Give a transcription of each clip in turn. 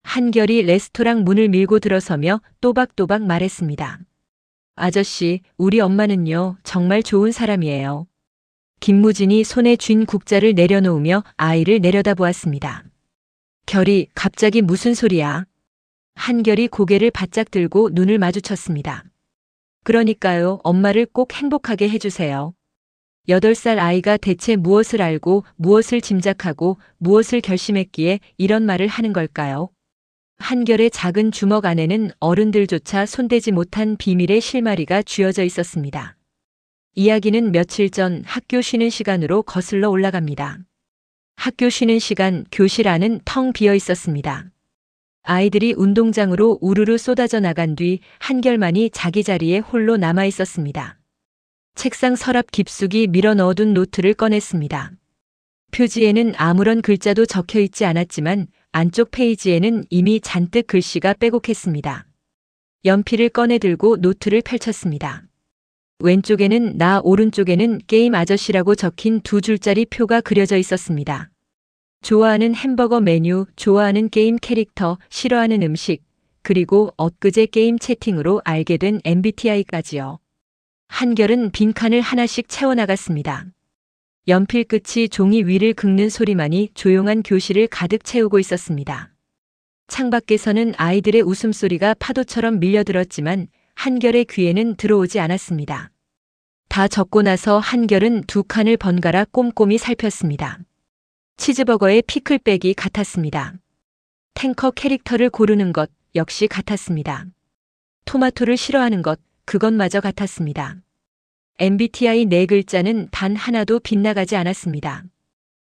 한결이 레스토랑 문을 밀고 들어서며 또박또박 말했습니다. 아저씨, 우리 엄마는요, 정말 좋은 사람이에요. 김무진이 손에 쥔 국자를 내려놓으며 아이를 내려다보았습니다. 결이, 갑자기 무슨 소리야? 한결이 고개를 바짝 들고 눈을 마주쳤습니다. 그러니까요, 엄마를 꼭 행복하게 해주세요. 8살 아이가 대체 무엇을 알고 무엇을 짐작하고 무엇을 결심했기에 이런 말을 하는 걸까요? 한결의 작은 주먹 안에는 어른들조차 손대지 못한 비밀의 실마리가 쥐어져 있었습니다. 이야기는 며칠 전 학교 쉬는 시간으로 거슬러 올라갑니다. 학교 쉬는 시간 교실 안은 텅 비어 있었습니다. 아이들이 운동장으로 우르르 쏟아져 나간 뒤 한결만이 자기 자리에 홀로 남아 있었습니다. 책상 서랍 깊숙이 밀어 넣어둔 노트를 꺼냈습니다. 표지에는 아무런 글자도 적혀 있지 않았지만 안쪽 페이지에는 이미 잔뜩 글씨가 빼곡했습니다. 연필을 꺼내 들고 노트를 펼쳤습니다. 왼쪽에는 나, 오른쪽에는 게임 아저씨라고 적힌 2줄짜리 표가 그려져 있었습니다. 좋아하는 햄버거 메뉴, 좋아하는 게임 캐릭터, 싫어하는 음식, 그리고 엊그제 게임 채팅으로 알게 된 MBTI까지요. 한결은 빈칸을 하나씩 채워나갔습니다. 연필 끝이 종이 위를 긁는 소리만이 조용한 교실을 가득 채우고 있었습니다. 창밖에서는 아이들의 웃음소리가 파도처럼 밀려들었지만 한결의 귀에는 들어오지 않았습니다. 다 적고 나서 한결은 2칸을 번갈아 꼼꼼히 살폈습니다. 치즈버거의 피클백이 같았습니다. 탱커 캐릭터를 고르는 것 역시 같았습니다. 토마토를 싫어하는 것, 그것마저 같았습니다. MBTI 4글자는 단 하나도 빗나가지 않았습니다.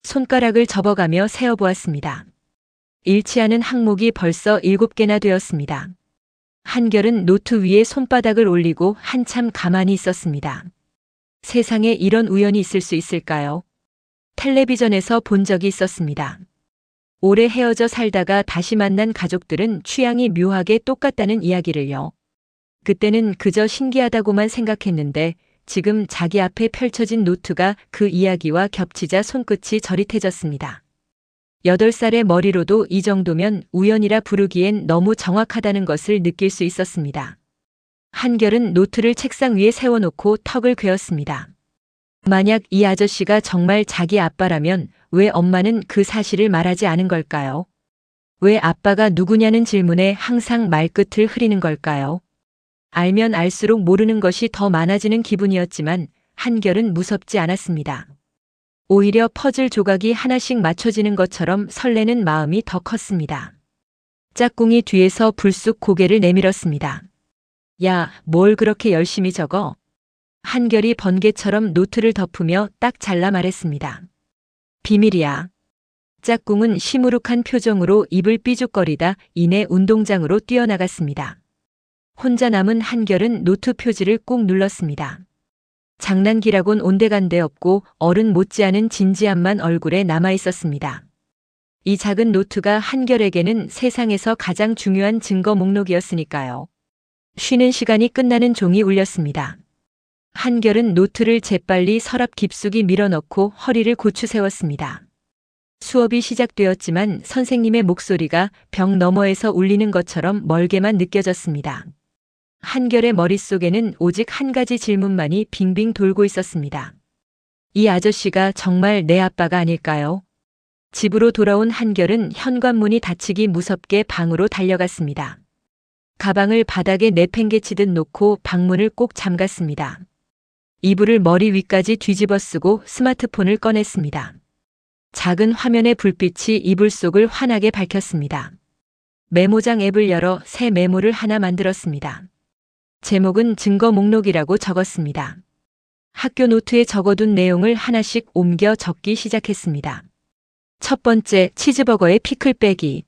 손가락을 접어가며 세어보았습니다. 일치하는 항목이 벌써 7개나 되었습니다. 한결은 노트 위에 손바닥을 올리고 한참 가만히 있었습니다. 세상에 이런 우연이 있을 수 있을까요? 텔레비전에서 본 적이 있었습니다. 오래 헤어져 살다가 다시 만난 가족들은 취향이 묘하게 똑같다는 이야기를요. 그때는 그저 신기하다고만 생각했는데 지금 자기 앞에 펼쳐진 노트가 그 이야기와 겹치자 손끝이 저릿해졌습니다. 8살의 머리로도 이 정도면 우연이라 부르기엔 너무 정확하다는 것을 느낄 수 있었습니다. 한결은 노트를 책상 위에 세워놓고 턱을 괴었습니다. 만약 이 아저씨가 정말 자기 아빠라면 왜 엄마는 그 사실을 말하지 않은 걸까요? 왜 아빠가 누구냐는 질문에 항상 말끝을 흐리는 걸까요? 알면 알수록 모르는 것이 더 많아지는 기분이었지만 한결은 무섭지 않았습니다. 오히려 퍼즐 조각이 하나씩 맞춰지는 것처럼 설레는 마음이 더 컸습니다. 짝꿍이 뒤에서 불쑥 고개를 내밀었습니다. 야, 뭘 그렇게 열심히 적어? 한결이 번개처럼 노트를 덮으며 딱 잘라 말했습니다. 비밀이야. 짝꿍은 시무룩한 표정으로 입을 삐죽거리다 이내 운동장으로 뛰어나갔습니다. 혼자 남은 한결은 노트 표지를 꾹 눌렀습니다. 장난기라곤 온데간데 없고 어른 못지않은 진지함만 얼굴에 남아 있었습니다. 이 작은 노트가 한결에게는 세상에서 가장 중요한 증거 목록이었으니까요. 쉬는 시간이 끝나는 종이 울렸습니다. 한결은 노트를 재빨리 서랍 깊숙이 밀어넣고 허리를 고추 세웠습니다. 수업이 시작되었지만 선생님의 목소리가 벽 너머에서 울리는 것처럼 멀게만 느껴졌습니다. 한결의 머릿속에는 오직 한 가지 질문만이 빙빙 돌고 있었습니다. 이 아저씨가 정말 내 아빠가 아닐까요? 집으로 돌아온 한결은 현관문이 닫히기 무섭게 방으로 달려갔습니다. 가방을 바닥에 내팽개치듯 놓고 방문을 꼭 잠갔습니다. 이불을 머리 위까지 뒤집어 쓰고 스마트폰을 꺼냈습니다. 작은 화면의 불빛이 이불 속을 환하게 밝혔습니다. 메모장 앱을 열어 새 메모를 하나 만들었습니다. 제목은 증거 목록이라고 적었습니다. 학교 노트에 적어둔 내용을 하나씩 옮겨 적기 시작했습니다. 첫 번째, 치즈버거의 피클 빼기.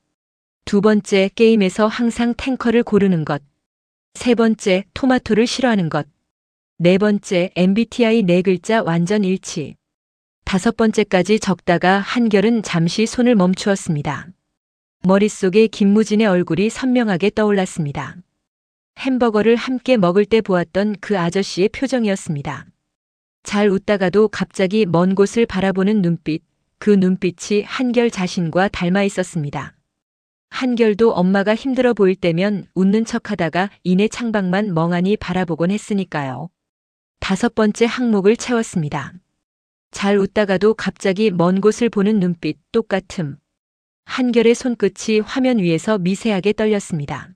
두 번째, 게임에서 항상 탱커를 고르는 것. 세 번째, 토마토를 싫어하는 것. 네 번째, MBTI 4글자 완전 일치. 5번째까지 적다가 한결은 잠시 손을 멈추었습니다. 머릿속에 김무진의 얼굴이 선명하게 떠올랐습니다. 햄버거를 함께 먹을 때 보았던 그 아저씨의 표정이었습니다. 잘 웃다가도 갑자기 먼 곳을 바라보는 눈빛, 그 눈빛이 한결 자신과 닮아 있었습니다. 한결도 엄마가 힘들어 보일 때면 웃는 척하다가 이내 창밖만 멍하니 바라보곤 했으니까요. 5번째 항목을 채웠습니다. 잘 웃다가도 갑자기 먼 곳을 보는 눈빛 똑같음. 한결의 손끝이 화면 위에서 미세하게 떨렸습니다.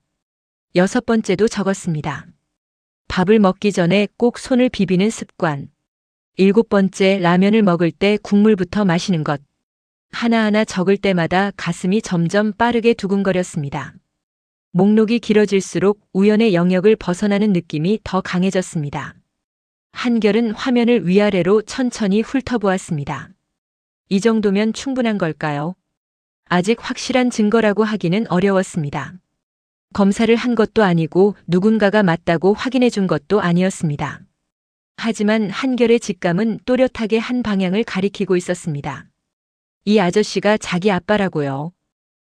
6번째도 적었습니다. 밥을 먹기 전에 꼭 손을 비비는 습관. 7번째 라면을 먹을 때 국물부터 마시는 것. 하나하나 적을 때마다 가슴이 점점 빠르게 두근거렸습니다. 목록이 길어질수록 우연의 영역을 벗어나는 느낌이 더 강해졌습니다. 한결은 화면을 위아래로 천천히 훑어보았습니다. 이 정도면 충분한 걸까요? 아직 확실한 증거라고 하기는 어려웠습니다. 검사를 한 것도 아니고 누군가가 맞다고 확인해 준 것도 아니었습니다. 하지만 한결의 직감은 또렷하게 한 방향을 가리키고 있었습니다. 이 아저씨가 자기 아빠라고요.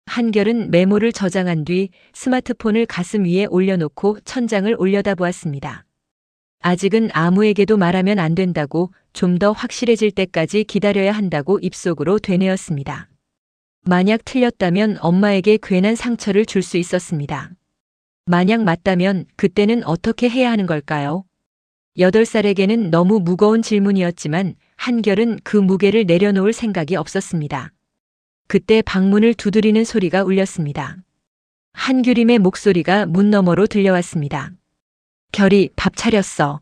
한결은 메모를 저장한 뒤 스마트폰을 가슴 위에 올려놓고 천장을 올려다보았습니다. 아직은 아무에게도 말하면 안 된다고, 좀 더 확실해질 때까지 기다려야 한다고 입속으로 되뇌었습니다. 만약 틀렸다면 엄마에게 괜한 상처를 줄 수 있었습니다. 만약 맞다면 그때는 어떻게 해야 하는 걸까요? 8살에게는 너무 무거운 질문이었지만 한결은 그 무게를 내려놓을 생각이 없었습니다. 그때 방문을 두드리는 소리가 울렸습니다. 한규림의 목소리가 문 너머로 들려왔습니다. 결이 밥 차렸어.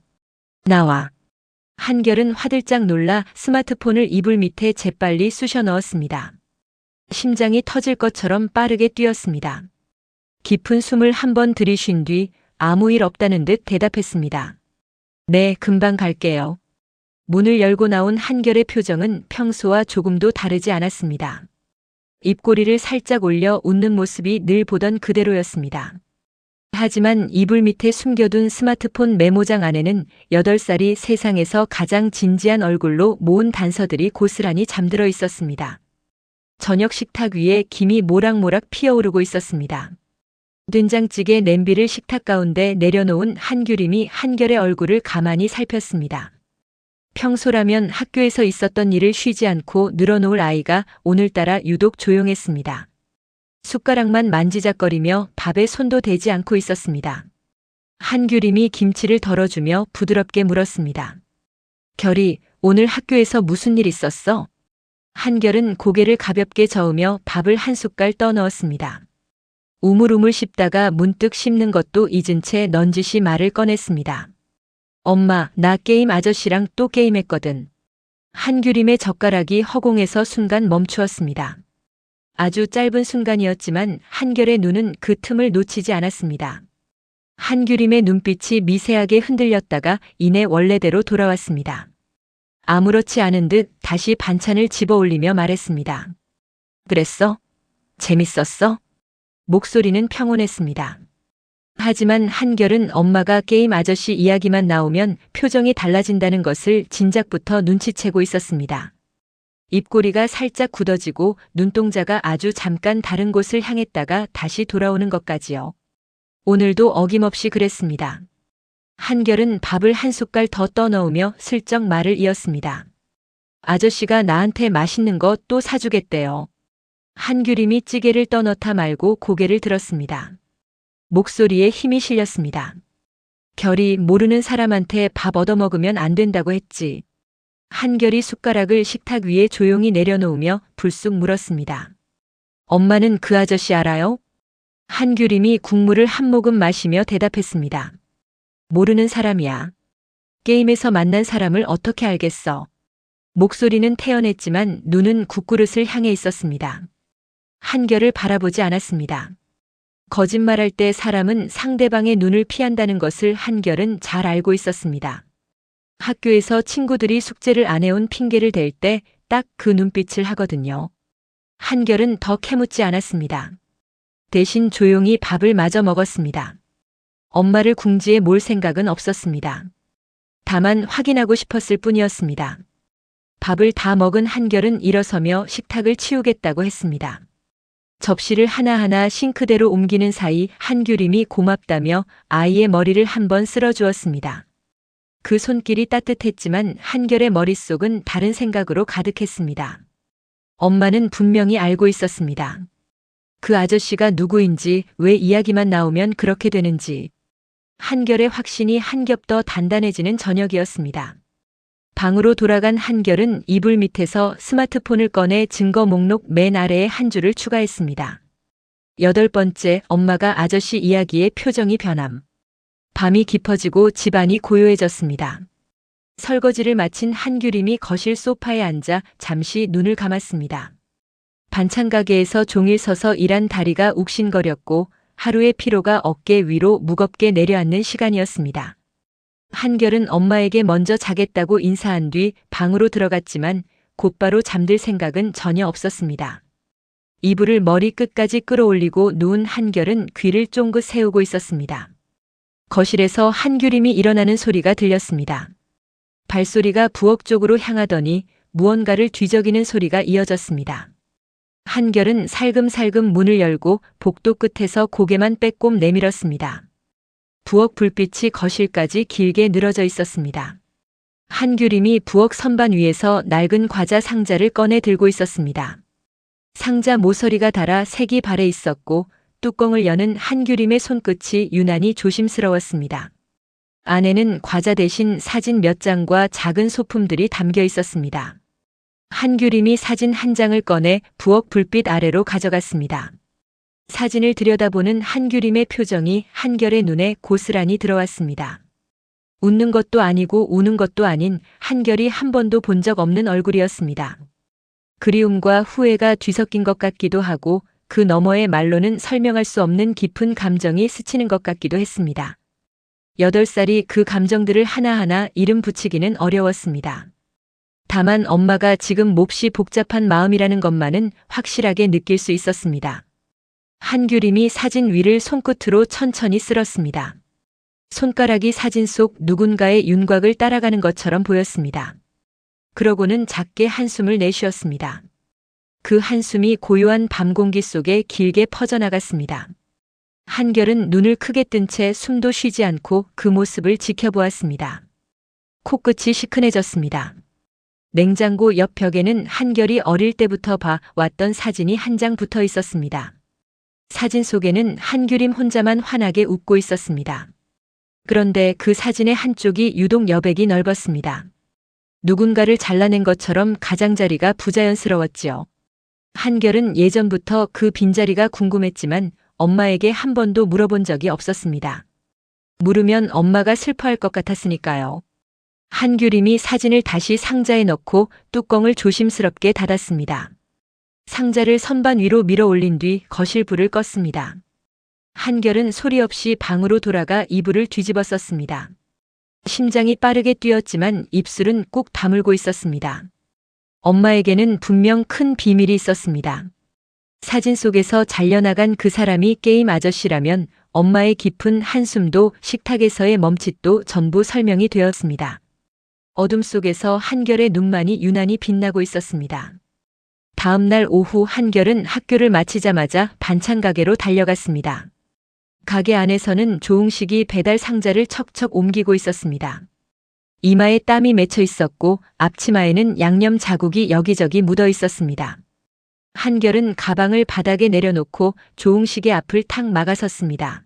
나와. 한결은 화들짝 놀라 스마트폰을 이불 밑에 재빨리 쑤셔 넣었습니다. 심장이 터질 것처럼 빠르게 뛰었습니다. 깊은 숨을 한번 들이쉰 뒤 아무 일 없다는 듯 대답했습니다. 네, 금방 갈게요. 문을 열고 나온 한결의 표정은 평소와 조금도 다르지 않았습니다. 입꼬리를 살짝 올려 웃는 모습이 늘 보던 그대로였습니다. 하지만 이불 밑에 숨겨둔 스마트폰 메모장 안에는 8살이 세상에서 가장 진지한 얼굴로 모은 단서들이 고스란히 잠들어 있었습니다. 저녁 식탁 위에 김이 모락모락 피어오르고 있었습니다. 된장찌개 냄비를 식탁 가운데 내려놓은 한규림이 한결의 얼굴을 가만히 살폈습니다. 평소라면 학교에서 있었던 일을 쉬지 않고 늘어놓을 아이가 오늘따라 유독 조용했습니다. 숟가락만 만지작거리며 밥에 손도 대지 않고 있었습니다. 한규림이 김치를 덜어주며 부드럽게 물었습니다. 결이, 오늘 학교에서 무슨 일 있었어? 한결은 고개를 가볍게 저으며 밥을 한 숟갈 떠넣었습니다. 우물우물 씹다가 문득 씹는 것도 잊은 채 넌지시 말을 꺼냈습니다. 엄마, 나 게임 아저씨랑 또 게임했거든. 한규림의 젓가락이 허공에서 순간 멈추었습니다. 아주 짧은 순간이었지만 한결의 눈은 그 틈을 놓치지 않았습니다. 한규림의 눈빛이 미세하게 흔들렸다가 이내 원래대로 돌아왔습니다. 아무렇지 않은 듯 다시 반찬을 집어 올리며 말했습니다. 그랬어? 재밌었어? 목소리는 평온했습니다. 하지만 한결은 엄마가 게임 아저씨 이야기만 나오면 표정이 달라진다는 것을 진작부터 눈치채고 있었습니다. 입꼬리가 살짝 굳어지고 눈동자가 아주 잠깐 다른 곳을 향했다가 다시 돌아오는 것까지요. 오늘도 어김없이 그랬습니다. 한결은 밥을 한 숟갈 더 떠넣으며 슬쩍 말을 이었습니다. 아저씨가 나한테 맛있는 거 또 사주겠대요. 한규림이 찌개를 떠넣다 말고 고개를 들었습니다. 목소리에 힘이 실렸습니다. 결이 모르는 사람한테 밥 얻어먹으면 안 된다고 했지. 한결이 숟가락을 식탁 위에 조용히 내려놓으며 불쑥 물었습니다. 엄마는 그 아저씨 알아요? 한규림이 국물을 한 모금 마시며 대답했습니다. 모르는 사람이야. 게임에서 만난 사람을 어떻게 알겠어? 목소리는 태연했지만 눈은 국그릇을 향해 있었습니다. 한결을 바라보지 않았습니다. 거짓말할 때 사람은 상대방의 눈을 피한다는 것을 한결은 잘 알고 있었습니다. 학교에서 친구들이 숙제를 안 해온 핑계를 댈 때 딱 그 눈빛을 하거든요. 한결은 더 캐묻지 않았습니다. 대신 조용히 밥을 마저 먹었습니다. 엄마를 궁지에 몰 생각은 없었습니다. 다만 확인하고 싶었을 뿐이었습니다. 밥을 다 먹은 한결은 일어서며 식탁을 치우겠다고 했습니다. 접시를 하나하나 싱크대로 옮기는 사이 한규림이 고맙다며 아이의 머리를 한번 쓸어주었습니다. 그 손길이 따뜻했지만 한결의 머릿속은 다른 생각으로 가득했습니다. 엄마는 분명히 알고 있었습니다. 그 아저씨가 누구인지, 왜 이야기만 나오면 그렇게 되는지. 한결의 확신이 한 겹 더 단단해지는 저녁이었습니다. 방으로 돌아간 한결은 이불 밑에서 스마트폰을 꺼내 증거 목록 맨 아래에 한 줄을 추가했습니다. 8번째, 엄마가 아저씨 이야기에 표정이 변함. 밤이 깊어지고 집안이 고요해졌습니다. 설거지를 마친 한규림이 거실 소파에 앉아 잠시 눈을 감았습니다. 반찬 가게에서 종일 서서 일한 다리가 욱신거렸고 하루의 피로가 어깨 위로 무겁게 내려앉는 시간이었습니다. 한결은 엄마에게 먼저 자겠다고 인사한 뒤 방으로 들어갔지만 곧바로 잠들 생각은 전혀 없었습니다. 이불을 머리 끝까지 끌어올리고 누운 한결은 귀를 쫑긋 세우고 있었습니다. 거실에서 한규림이 일어나는 소리가 들렸습니다. 발소리가 부엌 쪽으로 향하더니 무언가를 뒤적이는 소리가 이어졌습니다. 한결은 살금살금 문을 열고 복도 끝에서 고개만 빼꼼 내밀었습니다. 부엌 불빛이 거실까지 길게 늘어져 있었습니다. 한규림이 부엌 선반 위에서 낡은 과자 상자를 꺼내 들고 있었습니다. 상자 모서리가 닳아 색이 발해 있었고 뚜껑을 여는 한규림의 손끝이 유난히 조심스러웠습니다. 안에는 과자 대신 사진 몇 장과 작은 소품들이 담겨 있었습니다. 한규림이 사진 한 장을 꺼내 부엌 불빛 아래로 가져갔습니다. 사진을 들여다보는 한규림의 표정이 한결의 눈에 고스란히 들어왔습니다. 웃는 것도 아니고 우는 것도 아닌 한결이 한 번도 본 적 없는 얼굴이었습니다. 그리움과 후회가 뒤섞인 것 같기도 하고 그 너머의 말로는 설명할 수 없는 깊은 감정이 스치는 것 같기도 했습니다. 8살이 그 감정들을 하나하나 이름 붙이기는 어려웠습니다. 다만 엄마가 지금 몹시 복잡한 마음이라는 것만은 확실하게 느낄 수 있었습니다. 한규림이 사진 위를 손끝으로 천천히 쓸었습니다. 손가락이 사진 속 누군가의 윤곽을 따라가는 것처럼 보였습니다. 그러고는 작게 한숨을 내쉬었습니다. 그 한숨이 고요한 밤 공기 속에 길게 퍼져나갔습니다. 한결은 눈을 크게 뜬 채 숨도 쉬지 않고 그 모습을 지켜보았습니다. 코끝이 시큰해졌습니다. 냉장고 옆 벽에는 한결이 어릴 때부터 봐왔던 사진이 한 장 붙어 있었습니다. 사진 속에는 한규림 혼자만 환하게 웃고 있었습니다. 그런데 그 사진의 한쪽이 유독 여백이 넓었습니다. 누군가를 잘라낸 것처럼 가장자리가 부자연스러웠지요. 한결은 예전부터 그 빈자리가 궁금했지만 엄마에게 한 번도 물어본 적이 없었습니다. 물으면 엄마가 슬퍼할 것 같았으니까요. 한규림이 사진을 다시 상자에 넣고 뚜껑을 조심스럽게 닫았습니다. 상자를 선반 위로 밀어 올린 뒤 거실 불을 껐습니다. 한결은 소리 없이 방으로 돌아가 이불을 뒤집어 썼습니다. 심장이 빠르게 뛰었지만 입술은 꾹 다물고 있었습니다. 엄마에게는 분명 큰 비밀이 있었습니다. 사진 속에서 잘려나간 그 사람이 게임 아저씨라면 엄마의 깊은 한숨도 식탁에서의 멈칫도 전부 설명이 되었습니다. 어둠 속에서 한결의 눈만이 유난히 빛나고 있었습니다. 다음 날 오후 한결은 학교를 마치자마자 반찬 가게로 달려갔습니다. 가게 안에서는 조응식이 배달 상자를 척척 옮기고 있었습니다. 이마에 땀이 맺혀 있었고 앞치마에는 양념 자국이 여기저기 묻어 있었습니다. 한결은 가방을 바닥에 내려놓고 조응식의 앞을 탁 막아섰습니다.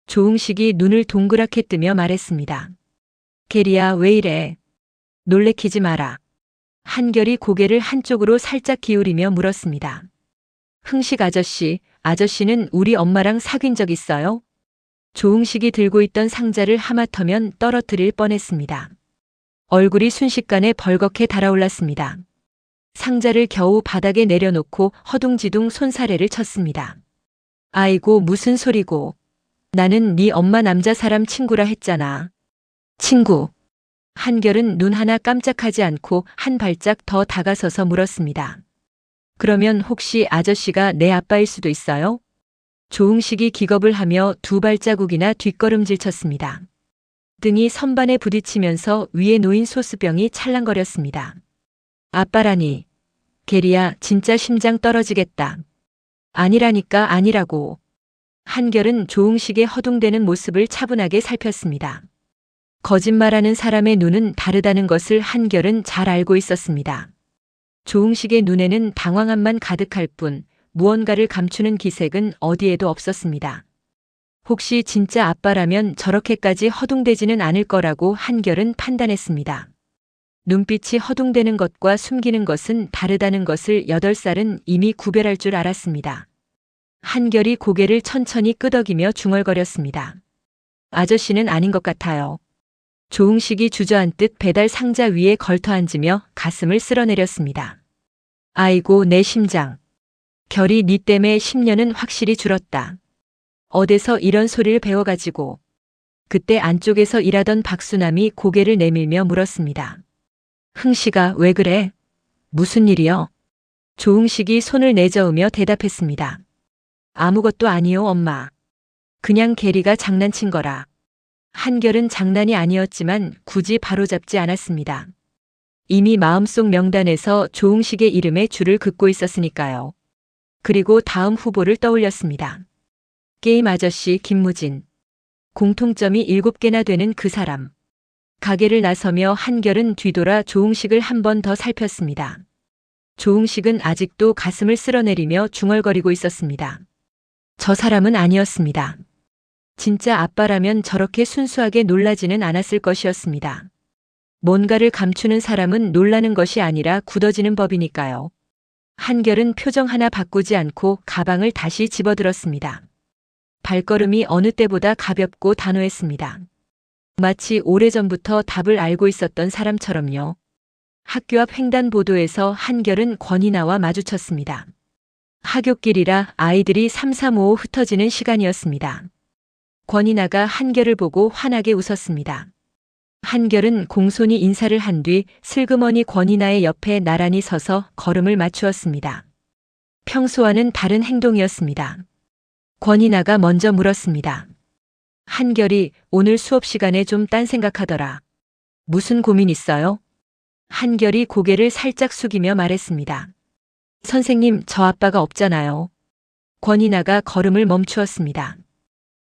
조응식이 눈을 동그랗게 뜨며 말했습니다. 게리야, 왜 이래? 놀래키지 마라. 한결이 고개를 한쪽으로 살짝 기울이며 물었습니다. 흥식 아저씨, 아저씨는 우리 엄마랑 사귄 적 있어요? 조응식이 들고 있던 상자를 하마터면 떨어뜨릴 뻔했습니다. 얼굴이 순식간에 벌겋게 달아올랐습니다. 상자를 겨우 바닥에 내려놓고 허둥지둥 손사래를 쳤습니다. 아이고, 무슨 소리고. 나는 네 엄마 남자 사람 친구라 했잖아. 친구. 한결은 눈 하나 깜짝하지 않고 한 발짝 더 다가서서 물었습니다. 그러면 혹시 아저씨가 내 아빠일 수도 있어요? 조응식이 기겁을 하며 두 발자국이나 뒷걸음질 쳤습니다. 등이 선반에 부딪히면서 위에 놓인 소스병이 찰랑거렸습니다. 아빠라니. 게리야, 진짜 심장 떨어지겠다. 아니라니까, 아니라고. 한결은 조응식의 허둥대는 모습을 차분하게 살폈습니다. 거짓말하는 사람의 눈은 다르다는 것을 한결은 잘 알고 있었습니다. 조응식의 눈에는 당황함만 가득할 뿐 무언가를 감추는 기색은 어디에도 없었습니다. 혹시 진짜 아빠라면 저렇게까지 허둥대지는 않을 거라고 한결은 판단했습니다. 눈빛이 허둥대는 것과 숨기는 것은 다르다는 것을 8살은 이미 구별할 줄 알았습니다. 한결이 고개를 천천히 끄덕이며 중얼거렸습니다. 아저씨는 아닌 것 같아요. 조응식이 주저앉듯 배달 상자 위에 걸터앉으며 가슴을 쓸어내렸습니다. 아이고 내 심장. 결이 니 때문에 10년은 확실히 줄었다. 어디서 이런 소리를 배워가지고. 그때 안쪽에서 일하던 박수남이 고개를 내밀며 물었습니다. 흥씨가 왜 그래? 무슨 일이요? 조응식이 손을 내저으며 대답했습니다. 아무것도 아니요 엄마. 그냥 게리가 장난친 거라. 한결은 장난이 아니었지만 굳이 바로잡지 않았습니다. 이미 마음속 명단에서 조응식의 이름에 줄을 긋고 있었으니까요. 그리고 다음 후보를 떠올렸습니다. 게임 아저씨 김무진. 공통점이 7개나 되는 그 사람. 가게를 나서며 한결은 뒤돌아 조응식을 한 번 더 살폈습니다. 조응식은 아직도 가슴을 쓸어내리며 중얼거리고 있었습니다. 저 사람은 아니었습니다. 진짜 아빠라면 저렇게 순수하게 놀라지는 않았을 것이었습니다. 뭔가를 감추는 사람은 놀라는 것이 아니라 굳어지는 법이니까요. 한결은 표정 하나 바꾸지 않고 가방을 다시 집어들었습니다. 발걸음이 어느 때보다 가볍고 단호했습니다. 마치 오래전부터 답을 알고 있었던 사람처럼요. 학교 앞 횡단보도에서 한결은 권이나와 마주쳤습니다. 하굣길이라 아이들이 삼삼오오 흩어지는 시간이었습니다. 권이나가 한결을 보고 환하게 웃었습니다. 한결은 공손히 인사를 한 뒤 슬그머니 권이나의 옆에 나란히 서서 걸음을 맞추었습니다. 평소와는 다른 행동이었습니다. 권이나가 먼저 물었습니다. 한결이 오늘 수업 시간에 좀 딴 생각하더라. 무슨 고민 있어요? 한결이 고개를 살짝 숙이며 말했습니다. 선생님, 저 아빠가 없잖아요. 권이나가 걸음을 멈추었습니다.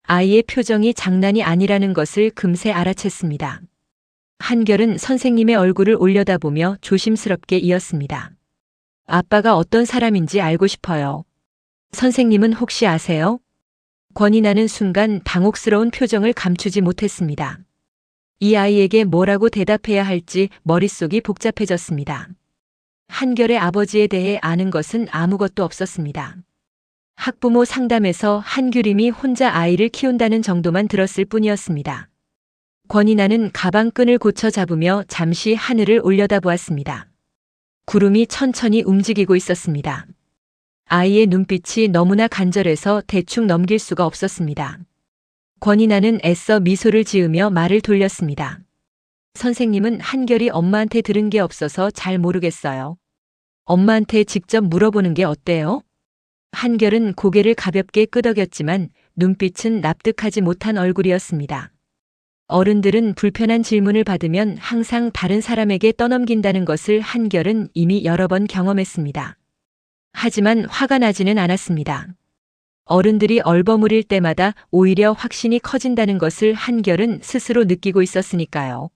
아이의 표정이 장난이 아니라는 것을 금세 알아챘습니다. 한결은 선생님의 얼굴을 올려다보며 조심스럽게 이었습니다. 아빠가 어떤 사람인지 알고 싶어요. 선생님은 혹시 아세요? 권이나는 순간 당혹스러운 표정을 감추지 못했습니다. 이 아이에게 뭐라고 대답해야 할지 머릿속이 복잡해졌습니다. 한결의 아버지에 대해 아는 것은 아무것도 없었습니다. 학부모 상담에서 한규림이 혼자 아이를 키운다는 정도만 들었을 뿐이었습니다. 권이나는 가방 끈을 고쳐 잡으며 잠시 하늘을 올려다보았습니다. 구름이 천천히 움직이고 있었습니다. 아이의 눈빛이 너무나 간절해서 대충 넘길 수가 없었습니다. 권이나는 애써 미소를 지으며 말을 돌렸습니다. 선생님은 한결이 엄마한테 들은 게 없어서 잘 모르겠어요. 엄마한테 직접 물어보는 게 어때요? 한결은 고개를 가볍게 끄덕였지만 눈빛은 납득하지 못한 얼굴이었습니다. 어른들은 불편한 질문을 받으면 항상 다른 사람에게 떠넘긴다는 것을 한결은 이미 여러 번 경험했습니다. 하지만 화가 나지는 않았습니다. 어른들이 얼버무릴 때마다 오히려 확신이 커진다는 것을 한결은 스스로 느끼고 있었으니까요.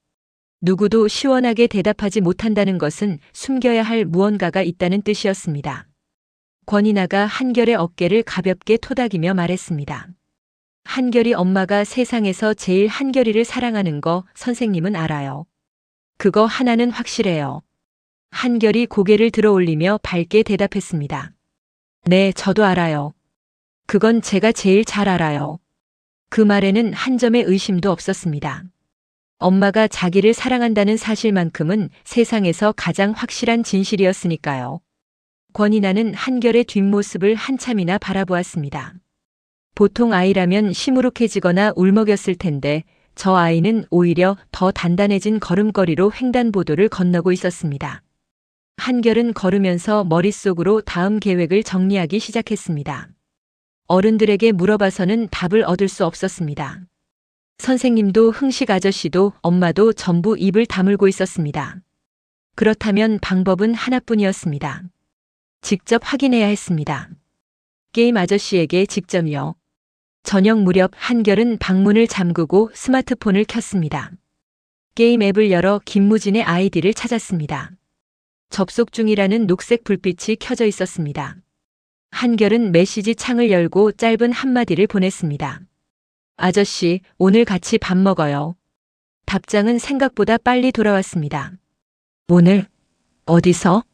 누구도 시원하게 대답하지 못한다는 것은 숨겨야 할 무언가가 있다는 뜻이었습니다. 권이나가 한결의 어깨를 가볍게 토닥이며 말했습니다. 한결이 엄마가 세상에서 제일 한결이를 사랑하는 거 선생님은 알아요. 그거 하나는 확실해요. 한결이 고개를 들어 올리며 밝게 대답했습니다. 네, 저도 알아요. 그건 제가 제일 잘 알아요. 그 말에는 한 점의 의심도 없었습니다. 엄마가 자기를 사랑한다는 사실만큼은 세상에서 가장 확실한 진실이었으니까요. 권이나는 한결의 뒷모습을 한참이나 바라보았습니다. 보통 아이라면 시무룩해지거나 울먹였을 텐데 저 아이는 오히려 더 단단해진 걸음걸이로 횡단보도를 건너고 있었습니다. 한결은 걸으면서 머릿속으로 다음 계획을 정리하기 시작했습니다. 어른들에게 물어봐서는 답을 얻을 수 없었습니다. 선생님도 흥식 아저씨도 엄마도 전부 입을 다물고 있었습니다. 그렇다면 방법은 하나뿐이었습니다. 직접 확인해야 했습니다. 게임 아저씨에게 직접요. 저녁 무렵 한결은 방문을 잠그고 스마트폰을 켰습니다. 게임 앱을 열어 김무진의 아이디를 찾았습니다. 접속 중이라는 녹색 불빛이 켜져 있었습니다. 한결은 메시지 창을 열고 짧은 한마디를 보냈습니다. 아저씨, 오늘 같이 밥 먹어요. 답장은 생각보다 빨리 돌아왔습니다. 오늘? 어디서?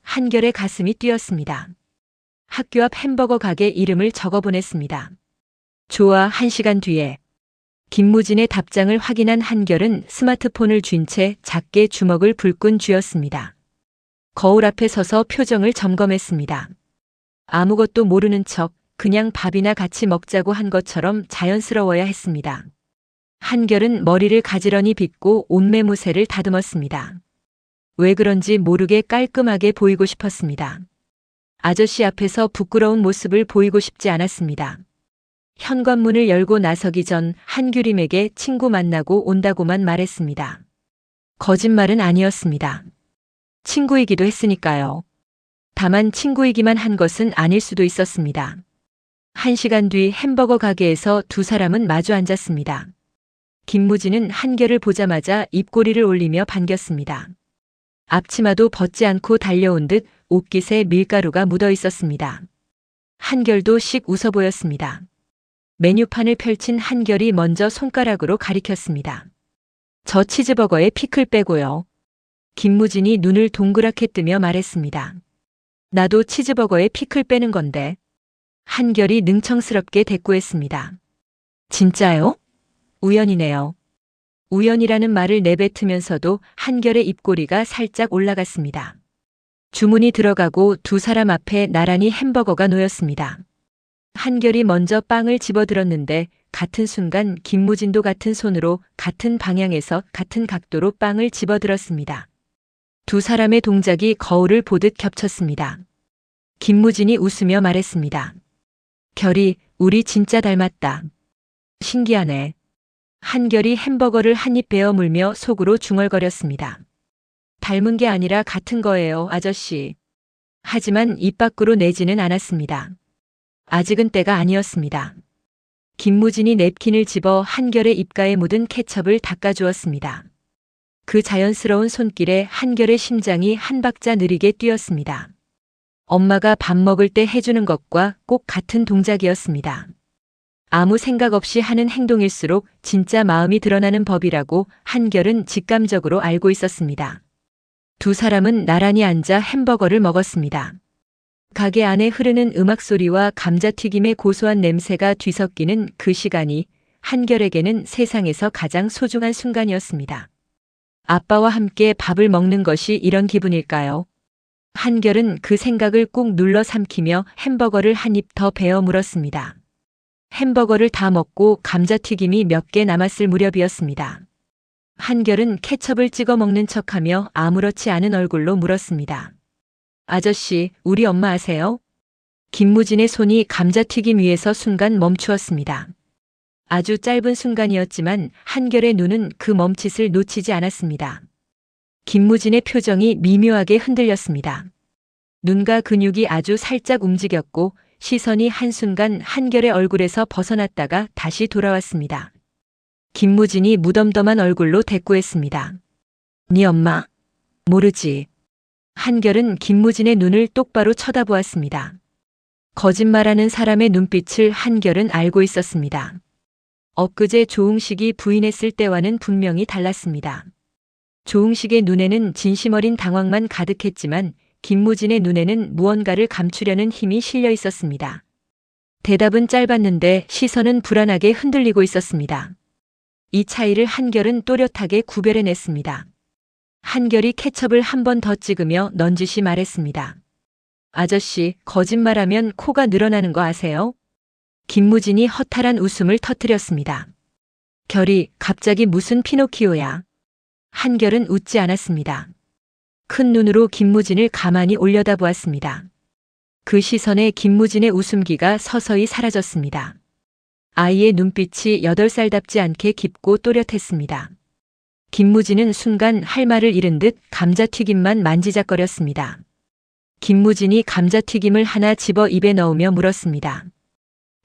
한결의 가슴이 뛰었습니다. 학교 앞 햄버거 가게 이름을 적어 보냈습니다. 좋아, 1시간 뒤에. 김무진의 답장을 확인한 한결은 스마트폰을 쥔 채 작게 주먹을 불끈 쥐었습니다. 거울 앞에 서서 표정을 점검했습니다. 아무것도 모르는 척 그냥 밥이나 같이 먹자고 한 것처럼 자연스러워야 했습니다. 한결은 머리를 가지런히 빗고 옷매무새를 다듬었습니다. 왜 그런지 모르게 깔끔하게 보이고 싶었습니다. 아저씨 앞에서 부끄러운 모습을 보이고 싶지 않았습니다. 현관문을 열고 나서기 전 한규림에게 친구 만나고 온다고만 말했습니다. 거짓말은 아니었습니다. 친구이기도 했으니까요. 다만 친구이기만 한 것은 아닐 수도 있었습니다. 1시간 뒤 햄버거 가게에서 두 사람은 마주 앉았습니다. 김무진은 한결을 보자마자 입꼬리를 올리며 반겼습니다. 앞치마도 벗지 않고 달려온 듯 옷깃에 밀가루가 묻어 있었습니다. 한결도 씩 웃어 보였습니다. 메뉴판을 펼친 한결이 먼저 손가락으로 가리켰습니다. 저 치즈버거에 피클 빼고요. 김무진이 눈을 동그랗게 뜨며 말했습니다. 나도 치즈버거에 피클 빼는 건데. 한결이 능청스럽게 대꾸했습니다. 진짜요? 우연이네요. 우연이라는 말을 내뱉으면서도 한결의 입꼬리가 살짝 올라갔습니다. 주문이 들어가고 두 사람 앞에 나란히 햄버거가 놓였습니다. 한결이 먼저 빵을 집어들었는데 같은 순간 김무진도 같은 손으로 같은 방향에서 같은 각도로 빵을 집어들었습니다. 두 사람의 동작이 거울을 보듯 겹쳤습니다. 김무진이 웃으며 말했습니다. 결이, 우리 진짜 닮았다. 신기하네. 한결이 햄버거를 한 입 베어 물며 속으로 중얼거렸습니다. 닮은 게 아니라 같은 거예요, 아저씨. 하지만 입 밖으로 내지는 않았습니다. 아직은 때가 아니었습니다. 김무진이 냅킨을 집어 한결의 입가에 묻은 케첩을 닦아주었습니다. 그 자연스러운 손길에 한결의 심장이 한 박자 느리게 뛰었습니다. 엄마가 밥 먹을 때 해주는 것과 꼭 같은 동작이었습니다. 아무 생각 없이 하는 행동일수록 진짜 마음이 드러나는 법이라고 한결은 직감적으로 알고 있었습니다. 두 사람은 나란히 앉아 햄버거를 먹었습니다. 가게 안에 흐르는 음악 소리와 감자튀김의 고소한 냄새가 뒤섞이는 그 시간이 한결에게는 세상에서 가장 소중한 순간이었습니다. 아빠와 함께 밥을 먹는 것이 이런 기분일까요? 한결은 그 생각을 꾹 눌러 삼키며 햄버거를 한 입 더 베어 물었습니다. 햄버거를 다 먹고 감자튀김이 몇 개 남았을 무렵이었습니다. 한결은 케첩을 찍어 먹는 척하며 아무렇지 않은 얼굴로 물었습니다. 아저씨, 우리 엄마 아세요? 김무진의 손이 감자튀김 위에서 순간 멈추었습니다. 아주 짧은 순간이었지만 한결의 눈은 그 멈칫을 놓치지 않았습니다. 김무진의 표정이 미묘하게 흔들렸습니다. 눈과 근육이 아주 살짝 움직였고 시선이 한순간 한결의 얼굴에서 벗어났다가 다시 돌아왔습니다. 김무진이 무덤덤한 얼굴로 대꾸했습니다. 네 엄마? 모르지. 한결은 김무진의 눈을 똑바로 쳐다보았습니다. 거짓말하는 사람의 눈빛을 한결은 알고 있었습니다. 엊그제 조응식이 부인했을 때와는 분명히 달랐습니다. 조응식의 눈에는 진심 어린 당황만 가득했지만 김무진의 눈에는 무언가를 감추려는 힘이 실려 있었습니다. 대답은 짧았는데 시선은 불안하게 흔들리고 있었습니다. 이 차이를 한결은 또렷하게 구별해냈습니다. 한결이 케첩을 한 번 더 찍으며 넌지시 말했습니다. 아저씨, 거짓말하면 코가 늘어나는 거 아세요? 김무진이 허탈한 웃음을 터뜨렸습니다. 결이, 갑자기 무슨 피노키오야. 한결은 웃지 않았습니다. 큰 눈으로 김무진을 가만히 올려다보았습니다. 그 시선에 김무진의 웃음기가 서서히 사라졌습니다. 아이의 눈빛이 8살답지 않게 깊고 또렷했습니다. 김무진은 순간 할 말을 잃은 듯 감자튀김만 만지작거렸습니다. 김무진이 감자튀김을 하나 집어 입에 넣으며 물었습니다.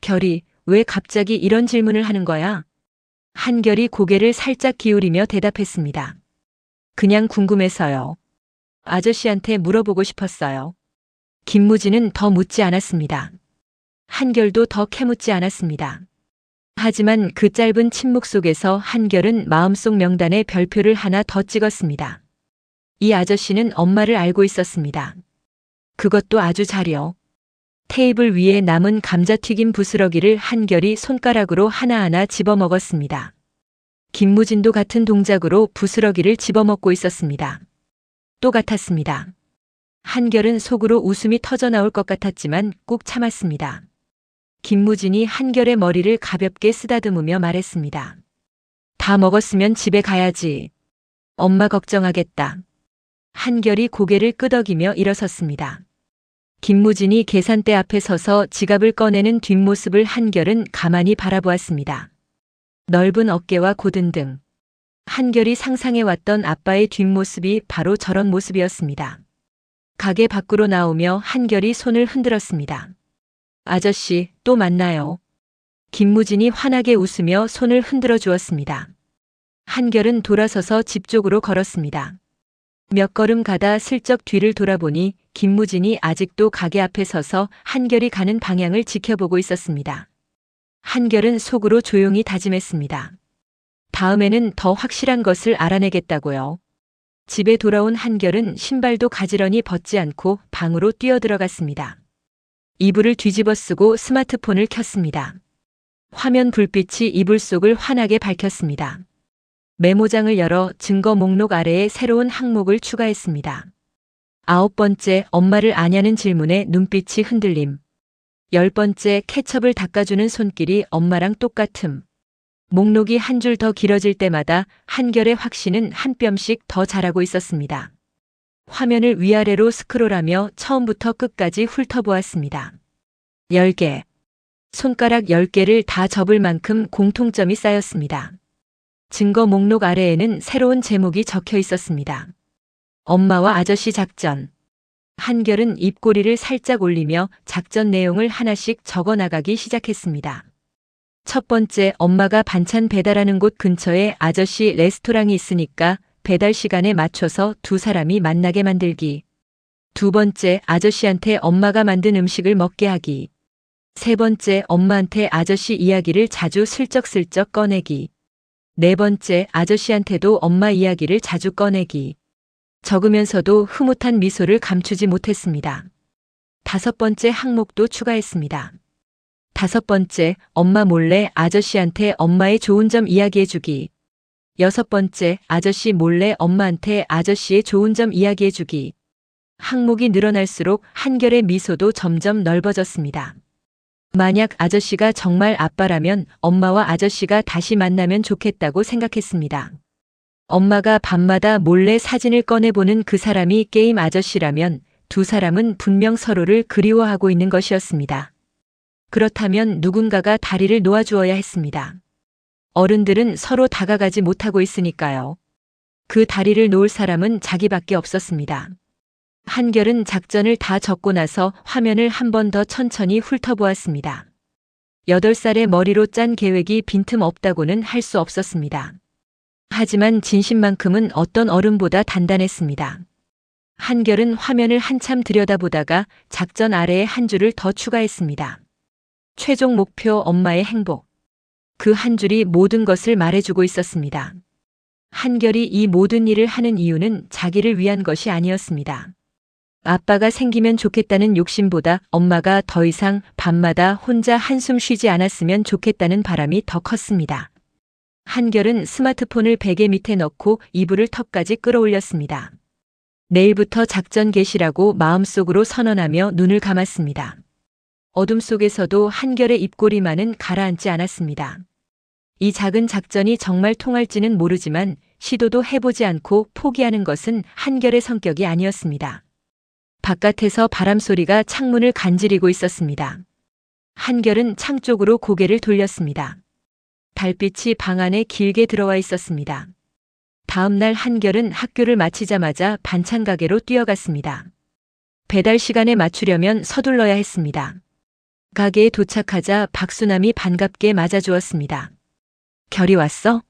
결이, 왜 갑자기 이런 질문을 하는 거야? 한결이 고개를 살짝 기울이며 대답했습니다. 그냥 궁금해서요. 아저씨한테 물어보고 싶었어요. 김무진은 더 묻지 않았습니다. 한결도 더 캐묻지 않았습니다. 하지만 그 짧은 침묵 속에서 한결은 마음속 명단에 별표를 하나 더 찍었습니다. 이 아저씨는 엄마를 알고 있었습니다. 그것도 아주 잘요. 테이블 위에 남은 감자튀김 부스러기를 한결이 손가락으로 하나하나 집어먹었습니다. 김무진도 같은 동작으로 부스러기를 집어먹고 있었습니다. 또 같았습니다. 한결은 속으로 웃음이 터져나올 것 같았지만 꾹 참았습니다. 김무진이 한결의 머리를 가볍게 쓰다듬으며 말했습니다. 다 먹었으면 집에 가야지. 엄마 걱정하겠다. 한결이 고개를 끄덕이며 일어섰습니다. 김무진이 계산대 앞에 서서 지갑을 꺼내는 뒷모습을 한결은 가만히 바라보았습니다. 넓은 어깨와 고든 등. 한결이 상상해왔던 아빠의 뒷모습이 바로 저런 모습이었습니다. 가게 밖으로 나오며 한결이 손을 흔들었습니다. 아저씨, 또 만나요. 김무진이 환하게 웃으며 손을 흔들어 주었습니다. 한결은 돌아서서 집 쪽으로 걸었습니다. 몇 걸음 가다 슬쩍 뒤를 돌아보니 김무진이 아직도 가게 앞에 서서 한결이 가는 방향을 지켜보고 있었습니다. 한결은 속으로 조용히 다짐했습니다. 다음에는 더 확실한 것을 알아내겠다고요. 집에 돌아온 한결은 신발도 가지런히 벗지 않고 방으로 뛰어들어갔습니다. 이불을 뒤집어 쓰고 스마트폰을 켰습니다. 화면 불빛이 이불 속을 환하게 밝혔습니다. 메모장을 열어 증거 목록 아래에 새로운 항목을 추가했습니다. 9번째, 엄마를 아냐는 질문에 눈빛이 흔들림. 10번째, 케첩을 닦아주는 손길이 엄마랑 똑같음. 목록이 한 줄 더 길어질 때마다 한결의 확신은 한 뼘씩 더 자라고 있었습니다. 화면을 위아래로 스크롤하며 처음부터 끝까지 훑어보았습니다. 10개. 손가락 10개를 다 접을 만큼 공통점이 쌓였습니다. 증거 목록 아래에는 새로운 제목이 적혀 있었습니다. 엄마와 아저씨 작전. 한결은 입꼬리를 살짝 올리며 작전 내용을 하나씩 적어 나가기 시작했습니다. 첫 번째, 엄마가 반찬 배달하는 곳 근처에 아저씨 레스토랑이 있으니까 배달 시간에 맞춰서 두 사람이 만나게 만들기. 두 번째, 아저씨한테 엄마가 만든 음식을 먹게 하기. 세 번째, 엄마한테 아저씨 이야기를 자주 슬쩍슬쩍 꺼내기. 네 번째, 아저씨한테도 엄마 이야기를 자주 꺼내기. 적으면서도 흐뭇한 미소를 감추지 못했습니다. 다섯 번째 항목도 추가했습니다. 다섯 번째, 엄마 몰래 아저씨한테 엄마의 좋은 점 이야기해주기. 여섯 번째, 아저씨 몰래 엄마한테 아저씨의 좋은 점 이야기해주기. 항목이 늘어날수록 한결의 미소도 점점 넓어졌습니다. 만약 아저씨가 정말 아빠라면 엄마와 아저씨가 다시 만나면 좋겠다고 생각했습니다. 엄마가 밤마다 몰래 사진을 꺼내보는 그 사람이 게임 아저씨라면 두 사람은 분명 서로를 그리워하고 있는 것이었습니다. 그렇다면 누군가가 다리를 놓아주어야 했습니다. 어른들은 서로 다가가지 못하고 있으니까요. 그 다리를 놓을 사람은 자기밖에 없었습니다. 한결은 작전을 다 적고 나서 화면을 한 번 더 천천히 훑어보았습니다. 8살의 머리로 짠 계획이 빈틈없다고는 할 수 없었습니다. 하지만 진심만큼은 어떤 어른보다 단단했습니다. 한결은 화면을 한참 들여다보다가 작전 아래에 한 줄을 더 추가했습니다. 최종 목표 엄마의 행복. 그 한 줄이 모든 것을 말해주고 있었습니다. 한결이 이 모든 일을 하는 이유는 자기를 위한 것이 아니었습니다. 아빠가 생기면 좋겠다는 욕심보다 엄마가 더 이상 밤마다 혼자 한숨 쉬지 않았으면 좋겠다는 바람이 더 컸습니다. 한결은 스마트폰을 베개 밑에 넣고 이불을 턱까지 끌어올렸습니다. 내일부터 작전 개시라고 마음속으로 선언하며 눈을 감았습니다. 어둠 속에서도 한결의 입꼬리만은 가라앉지 않았습니다. 이 작은 작전이 정말 통할지는 모르지만 시도도 해보지 않고 포기하는 것은 한결의 성격이 아니었습니다. 바깥에서 바람소리가 창문을 간지리고 있었습니다. 한결은 창 쪽으로 고개를 돌렸습니다. 달빛이 방 안에 길게 들어와 있었습니다. 다음 날 한결은 학교를 마치자마자 반찬 가게로 뛰어갔습니다. 배달 시간에 맞추려면 서둘러야 했습니다. 가게에 도착하자 박수남이 반갑게 맞아주었습니다. 결이 왔어?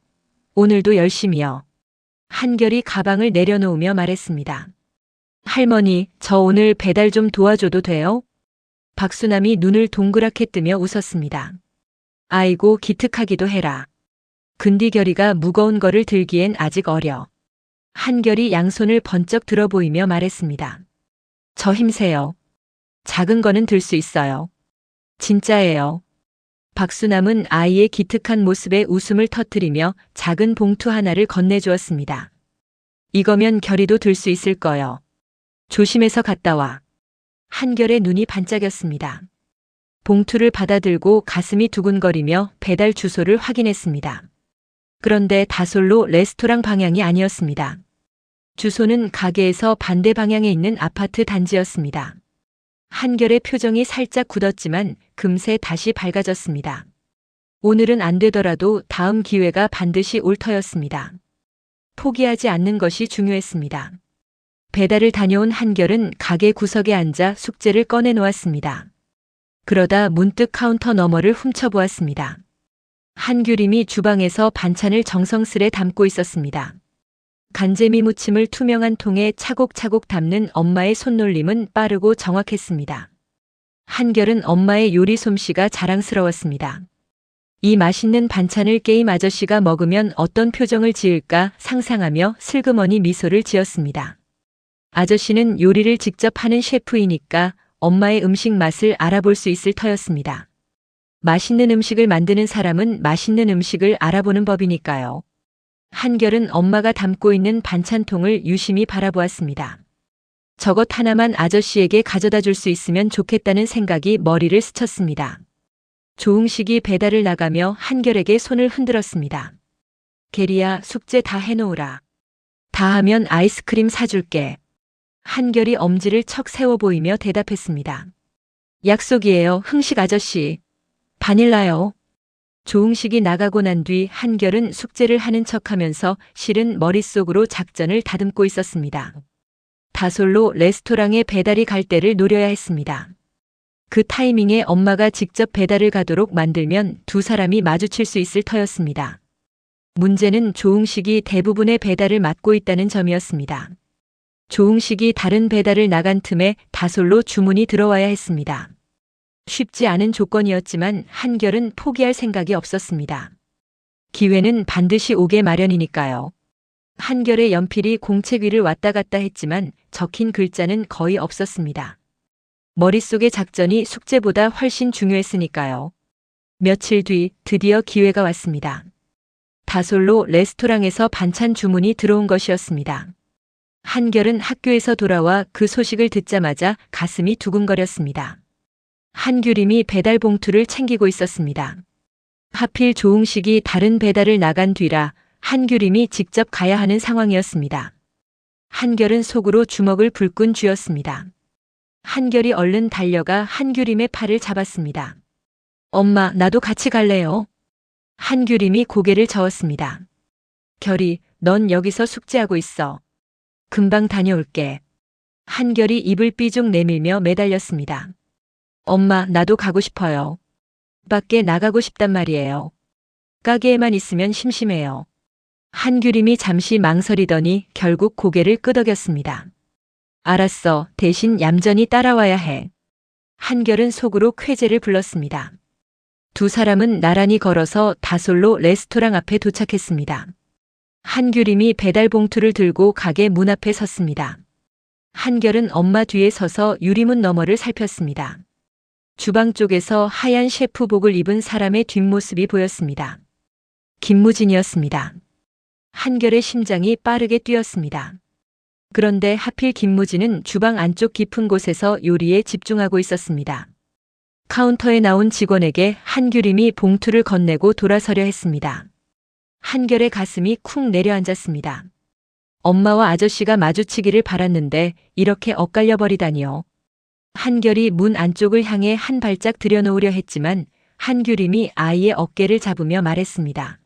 오늘도 열심히요. 한결이 가방을 내려놓으며 말했습니다. 할머니, 저 오늘 배달 좀 도와줘도 돼요? 박수남이 눈을 동그랗게 뜨며 웃었습니다. 아이고, 기특하기도 해라. 근디 결이가 무거운 거를 들기엔 아직 어려. 한결이 양손을 번쩍 들어 보이며 말했습니다. 저 힘세요. 작은 거는 들 수 있어요. 진짜예요. 박수남은 아이의 기특한 모습에 웃음을 터뜨리며 작은 봉투 하나를 건네주었습니다. 이거면 결이도 들 수 있을 거요. 조심해서 갔다 와. 한결의 눈이 반짝였습니다. 봉투를 받아들고 가슴이 두근거리며 배달 주소를 확인했습니다. 그런데 다솔로 레스토랑 방향이 아니었습니다. 주소는 가게에서 반대 방향에 있는 아파트 단지였습니다. 한결의 표정이 살짝 굳었지만 금세 다시 밝아졌습니다. 오늘은 안 되더라도 다음 기회가 반드시 올 터였습니다. 포기하지 않는 것이 중요했습니다. 배달을 다녀온 한결은 가게 구석에 앉아 숙제를 꺼내 놓았습니다. 그러다 문득 카운터 너머를 훔쳐보았습니다. 한규림이 주방에서 반찬을 정성스레 담고 있었습니다. 간재미 무침을 투명한 통에 차곡차곡 담는 엄마의 손놀림은 빠르고 정확했습니다. 한결은 엄마의 요리 솜씨가 자랑스러웠습니다. 이 맛있는 반찬을 게임 아저씨가 먹으면 어떤 표정을 지을까 상상하며 슬그머니 미소를 지었습니다. 아저씨는 요리를 직접 하는 셰프이니까 엄마의 음식 맛을 알아볼 수 있을 터였습니다. 맛있는 음식을 만드는 사람은 맛있는 음식을 알아보는 법이니까요. 한결은 엄마가 담고 있는 반찬통을 유심히 바라보았습니다. 저것 하나만 아저씨에게 가져다 줄 수 있으면 좋겠다는 생각이 머리를 스쳤습니다. 조응식이 배달을 나가며 한결에게 손을 흔들었습니다. 게리야, 숙제 다 해놓으라. 다 하면 아이스크림 사줄게. 한결이 엄지를 척 세워 보이며 대답했습니다. 약속이에요, 흥식 아저씨. 바닐라요. 조응식이 나가고 난 뒤 한결은 숙제를 하는 척하면서 실은 머릿속으로 작전을 다듬고 있었습니다. 다솔로 레스토랑에 배달이 갈 때를 노려야 했습니다. 그 타이밍에 엄마가 직접 배달을 가도록 만들면 두 사람이 마주칠 수 있을 터였습니다. 문제는 조응식이 대부분의 배달을 맡고 있다는 점이었습니다. 조응식이 다른 배달을 나간 틈에 다솔로 주문이 들어와야 했습니다. 쉽지 않은 조건이었지만 한결은 포기할 생각이 없었습니다. 기회는 반드시 오게 마련이니까요. 한결의 연필이 공책 위를 왔다 갔다 했지만 적힌 글자는 거의 없었습니다. 머릿속의 작전이 숙제보다 훨씬 중요했으니까요. 며칠 뒤 드디어 기회가 왔습니다. 다솔로 레스토랑에서 반찬 주문이 들어온 것이었습니다. 한결은 학교에서 돌아와 그 소식을 듣자마자 가슴이 두근거렸습니다. 한규림이 배달 봉투를 챙기고 있었습니다. 하필 조응식이 다른 배달을 나간 뒤라 한규림이 직접 가야 하는 상황이었습니다. 한결은 속으로 주먹을 불끈 쥐었습니다. 한결이 얼른 달려가 한규림의 팔을 잡았습니다. 엄마, 나도 같이 갈래요. 한규림이 고개를 저었습니다. 결이, 넌 여기서 숙제하고 있어. 금방 다녀올게. 한결이 입을 삐죽 내밀며 매달렸습니다. 엄마, 나도 가고 싶어요. 밖에 나가고 싶단 말이에요. 가게에만 있으면 심심해요. 한규림이 잠시 망설이더니 결국 고개를 끄덕였습니다. 알았어. 대신 얌전히 따라와야 해. 한결은 속으로 쾌재를 불렀습니다. 두 사람은 나란히 걸어서 다솔로 레스토랑 앞에 도착했습니다. 한규림이 배달 봉투를 들고 가게 문 앞에 섰습니다. 한결은 엄마 뒤에 서서 유리문 너머를 살폈습니다. 주방 쪽에서 하얀 셰프복을 입은 사람의 뒷모습이 보였습니다. 김무진이었습니다. 한결의 심장이 빠르게 뛰었습니다. 그런데 하필 김무진은 주방 안쪽 깊은 곳에서 요리에 집중하고 있었습니다. 카운터에 나온 직원에게 한규림이 봉투를 건네고 돌아서려 했습니다. 한결의 가슴이 쿵 내려앉았습니다. 엄마와 아저씨가 마주치기를 바랐는데 이렇게 엇갈려 버리다니요. 한결이 문 안쪽을 향해 한 발짝 들여놓으려 했지만 한규림이 아이의 어깨를 잡으며 말했습니다.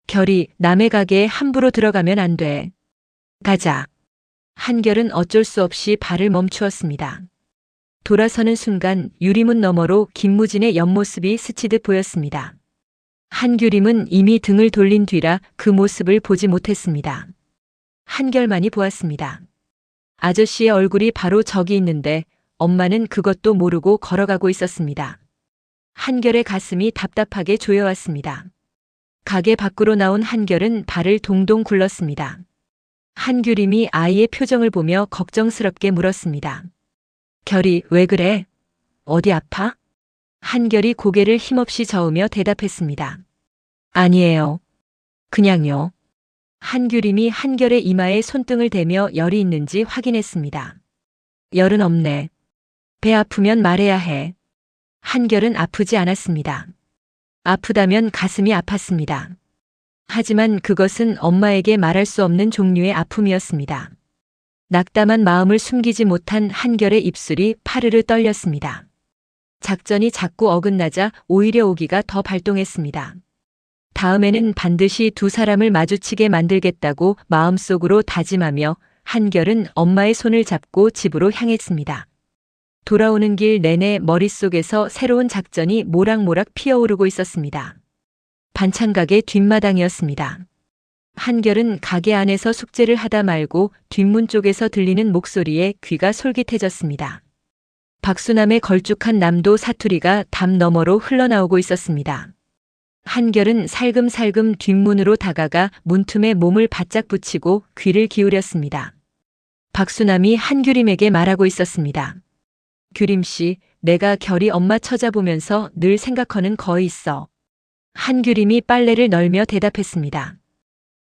결이, 남의 가게에 함부로 들어가면 안 돼. 가자. 한결은 어쩔 수 없이 발을 멈추었습니다. 돌아서는 순간 유리문 너머로 김무진의 옆모습이 스치듯 보였습니다. 한규림은 이미 등을 돌린 뒤라 그 모습을 보지 못했습니다. 한결만이 보았습니다. 아저씨의 얼굴이 바로 저기 있는데 엄마는 그것도 모르고 걸어가고 있었습니다. 한결의 가슴이 답답하게 조여왔습니다. 가게 밖으로 나온 한결은 발을 동동 굴렀습니다. 한규림이 아이의 표정을 보며 걱정스럽게 물었습니다. 결이 왜 그래? 어디 아파? 한결이 고개를 힘없이 저으며 대답했습니다. 아니에요. 그냥요. 한규림이 한결의 이마에 손등을 대며 열이 있는지 확인했습니다. 열은 없네. 배 아프면 말해야 해. 한결은 아프지 않았습니다. 아프다면 가슴이 아팠습니다. 하지만 그것은 엄마에게 말할 수 없는 종류의 아픔이었습니다. 낙담한 마음을 숨기지 못한 한결의 입술이 파르르 떨렸습니다. 작전이 자꾸 어긋나자 오히려 오기가 더 발동했습니다. 다음에는 반드시 두 사람을 마주치게 만들겠다고 마음속으로 다짐하며 한결은 엄마의 손을 잡고 집으로 향했습니다. 돌아오는 길 내내 머릿속에서 새로운 작전이 모락모락 피어오르고 있었습니다. 반찬가게 뒷마당이었습니다. 한결은 가게 안에서 숙제를 하다 말고 뒷문 쪽에서 들리는 목소리에 귀가 솔깃해졌습니다. 박수남의 걸쭉한 남도 사투리가 담 너머로 흘러나오고 있었습니다. 한결은 살금살금 뒷문으로 다가가 문틈에 몸을 바짝 붙이고 귀를 기울였습니다. 박수남이 한규림에게 말하고 있었습니다. 규림 씨, 내가 결이 엄마 쳐다보면서 늘 생각하는 거 있어. 한규림이 빨래를 널며 대답했습니다.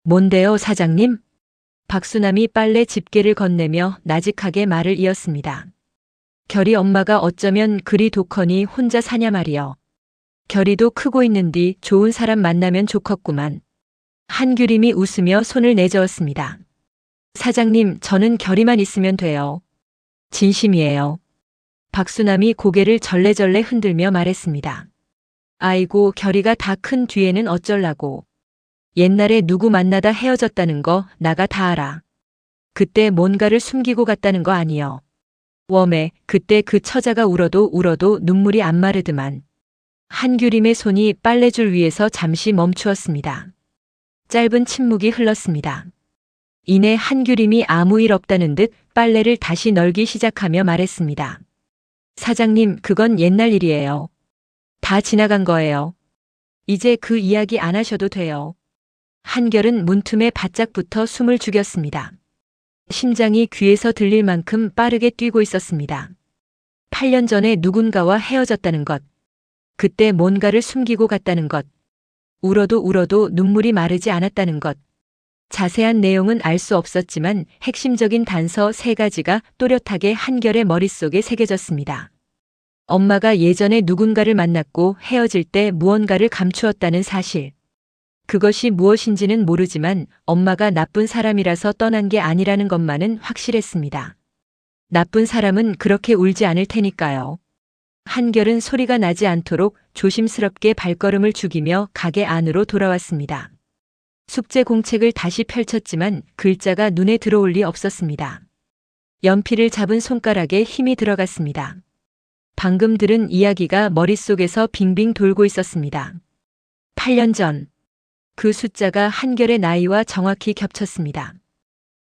뭔데요, 사장님? 박수남이 빨래 집게를 건네며 나직하게 말을 이었습니다. 결이 엄마가 어쩌면 그리 독하니 혼자 사냐 말이여. 결이도 크고 있는디 좋은 사람 만나면 좋겠구만. 한규림이 웃으며 손을 내저었습니다. 사장님, 저는 결이만 있으면 돼요. 진심이에요. 박수남이 고개를 절레절레 흔들며 말했습니다. 아이고, 결이가 다 큰 뒤에는 어쩔라고. 옛날에 누구 만나다 헤어졌다는 거 나가 다 알아. 그때 뭔가를 숨기고 갔다는 거 아니여. 웜에 그때 그 처자가 울어도 눈물이 안 마르드만. 한규림의 손이 빨래줄 위에서 잠시 멈추었습니다. 짧은 침묵이 흘렀습니다. 이내 한규림이 아무 일 없다는 듯 빨래를 다시 널기 시작하며 말했습니다. 사장님, 그건 옛날 일이에요. 다 지나간 거예요. 이제 그 이야기 안 하셔도 돼요. 한결은 문틈에 바짝 붙어 숨을 죽였습니다. 심장이 귀에서 들릴 만큼 빠르게 뛰고 있었습니다. 8년 전에 누군가와 헤어졌다는 것. 그때 뭔가를 숨기고 갔다는 것. 울어도 눈물이 마르지 않았다는 것. 자세한 내용은 알 수 없었지만 핵심적인 단서 3가지가 또렷하게 한결의 머릿속에 새겨졌습니다. 엄마가 예전에 누군가를 만났고 헤어질 때 무언가를 감추었다는 사실. 그것이 무엇인지는 모르지만 엄마가 나쁜 사람이라서 떠난 게 아니라는 것만은 확실했습니다. 나쁜 사람은 그렇게 울지 않을 테니까요. 한결은 소리가 나지 않도록 조심스럽게 발걸음을 죽이며 가게 안으로 돌아왔습니다. 숙제 공책을 다시 펼쳤지만 글자가 눈에 들어올 리 없었습니다. 연필을 잡은 손가락에 힘이 들어갔습니다. 방금 들은 이야기가 머릿속에서 빙빙 돌고 있었습니다. 8년 전. 그 숫자가 한결의 나이와 정확히 겹쳤습니다.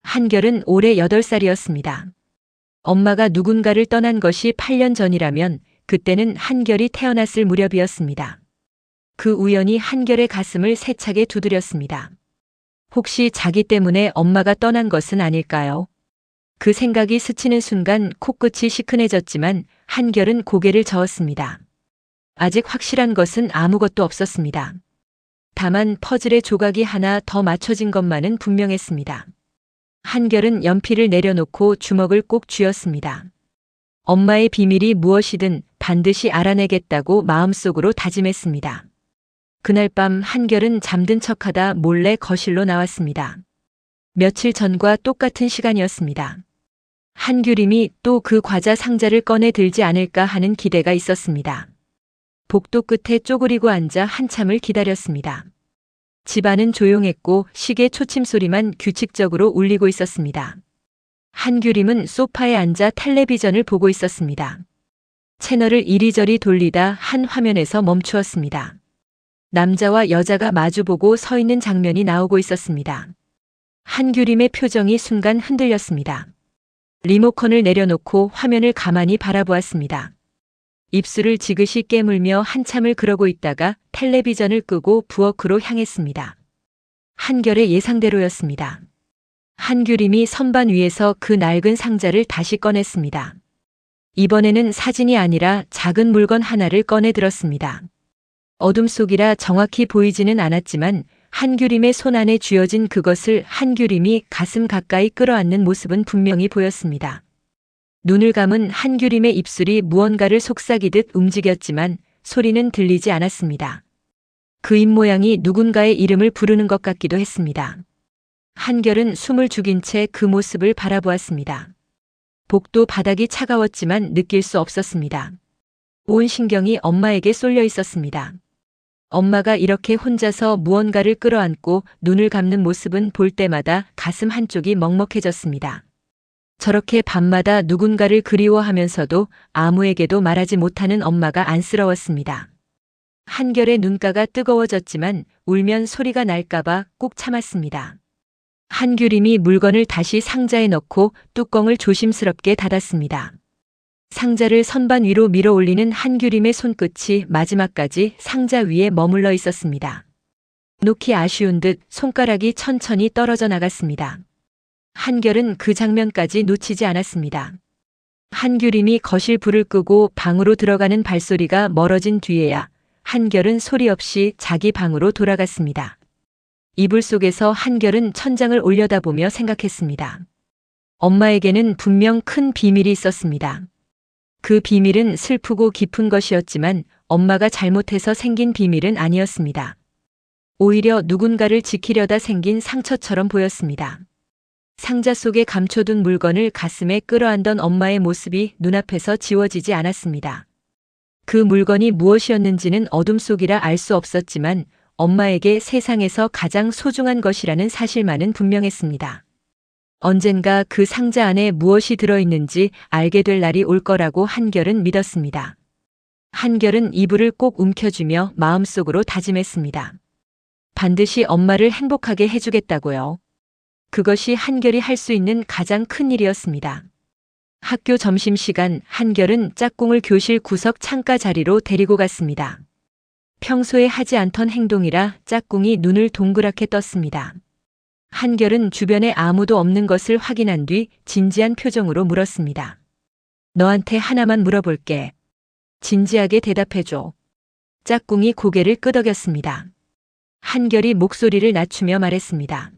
한결은 올해 8살이었습니다. 엄마가 누군가를 떠난 것이 8년 전이라면 그때는 한결이 태어났을 무렵이었습니다. 그 우연이 한결의 가슴을 세차게 두드렸습니다. 혹시 자기 때문에 엄마가 떠난 것은 아닐까요? 그 생각이 스치는 순간 코끝이 시큰해졌지만 한결은 고개를 저었습니다. 아직 확실한 것은 아무것도 없었습니다. 다만 퍼즐의 조각이 하나 더 맞춰진 것만은 분명했습니다. 한결은 연필을 내려놓고 주먹을 꼭 쥐었습니다. 엄마의 비밀이 무엇이든 반드시 알아내겠다고 마음속으로 다짐했습니다. 그날 밤 한결은 잠든 척하다 몰래 거실로 나왔습니다. 며칠 전과 똑같은 시간이었습니다. 한규림이 또 그 과자 상자를 꺼내 들지 않을까 하는 기대가 있었습니다. 복도 끝에 쪼그리고 앉아 한참을 기다렸습니다. 집안은 조용했고 시계 초침소리만 규칙적으로 울리고 있었습니다. 한규림은 소파에 앉아 텔레비전을 보고 있었습니다. 채널을 이리저리 돌리다 한 화면에서 멈추었습니다. 남자와 여자가 마주보고 서 있는 장면이 나오고 있었습니다. 한규림의 표정이 순간 흔들렸습니다. 리모컨을 내려놓고 화면을 가만히 바라보았습니다. 입술을 지그시 깨물며 한참을 그러고 있다가 텔레비전을 끄고 부엌으로 향했습니다. 한결의 예상대로였습니다. 한규림이 선반 위에서 그 낡은 상자를 다시 꺼냈습니다. 이번에는 사진이 아니라 작은 물건 하나를 꺼내 들었습니다. 어둠 속이라 정확히 보이지는 않았지만 한규림의 손 안에 쥐어진 그것을 한규림이 가슴 가까이 끌어안는 모습은 분명히 보였습니다. 눈을 감은 한규림의 입술이 무언가를 속삭이듯 움직였지만 소리는 들리지 않았습니다. 그 입모양이 누군가의 이름을 부르는 것 같기도 했습니다. 한결은 숨을 죽인 채 그 모습을 바라보았습니다. 복도 바닥이 차가웠지만 느낄 수 없었습니다. 온 신경이 엄마에게 쏠려 있었습니다. 엄마가 이렇게 혼자서 무언가를 끌어안고 눈을 감는 모습은 볼 때마다 가슴 한쪽이 먹먹해졌습니다. 저렇게 밤마다 누군가를 그리워하면서도 아무에게도 말하지 못하는 엄마가 안쓰러웠습니다. 한결의 눈가가 뜨거워졌지만 울면 소리가 날까봐 꾹 참았습니다. 한규림이 물건을 다시 상자에 넣고 뚜껑을 조심스럽게 닫았습니다. 상자를 선반 위로 밀어 올리는 한규림의 손끝이 마지막까지 상자 위에 머물러 있었습니다. 놓기 아쉬운 듯 손가락이 천천히 떨어져 나갔습니다. 한결은 그 장면까지 놓치지 않았습니다. 한규림이 거실 불을 끄고 방으로 들어가는 발소리가 멀어진 뒤에야 한결은 소리 없이 자기 방으로 돌아갔습니다. 이불 속에서 한결은 천장을 올려다보며 생각했습니다. 엄마에게는 분명 큰 비밀이 있었습니다. 그 비밀은 슬프고 깊은 것이었지만 엄마가 잘못해서 생긴 비밀은 아니었습니다. 오히려 누군가를 지키려다 생긴 상처처럼 보였습니다. 상자 속에 감춰둔 물건을 가슴에 끌어안던 엄마의 모습이 눈앞에서 지워지지 않았습니다. 그 물건이 무엇이었는지는 어둠 속이라 알 수 없었지만 엄마에게 세상에서 가장 소중한 것이라는 사실만은 분명했습니다. 언젠가 그 상자 안에 무엇이 들어있는지 알게 될 날이 올 거라고 한결은 믿었습니다. 한결은 이불을 꼭 움켜쥐며 마음속으로 다짐했습니다. 반드시 엄마를 행복하게 해주겠다고요. 그것이 한결이 할 수 있는 가장 큰 일이었습니다. 학교 점심시간 한결은 짝꿍을 교실 구석 창가 자리로 데리고 갔습니다. 평소에 하지 않던 행동이라 짝꿍이 눈을 동그랗게 떴습니다. 한결은 주변에 아무도 없는 것을 확인한 뒤 진지한 표정으로 물었습니다. 너한테 하나만 물어볼게. 진지하게 대답해줘. 짝꿍이 고개를 끄덕였습니다. 한결이 목소리를 낮추며 말했습니다.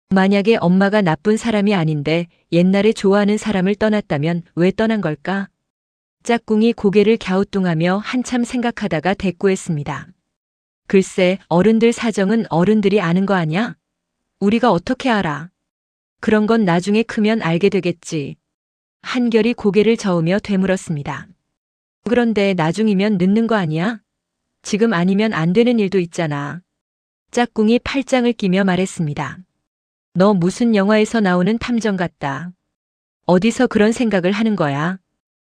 만약에 엄마가 나쁜 사람이 아닌데 옛날에 좋아하는 사람을 떠났다면 왜 떠난 걸까? 짝꿍이 고개를 갸우뚱하며 한참 생각하다가 대꾸했습니다. 글쎄, 어른들 사정은 어른들이 아는 거 아냐? 우리가 어떻게 알아? 그런 건 나중에 크면 알게 되겠지. 한결이 고개를 저으며 되물었습니다. 그런데 나중이면 늦는 거 아니야? 지금 아니면 안 되는 일도 있잖아. 짝꿍이 팔짱을 끼며 말했습니다. 너 무슨 영화에서 나오는 탐정 같다. 어디서 그런 생각을 하는 거야?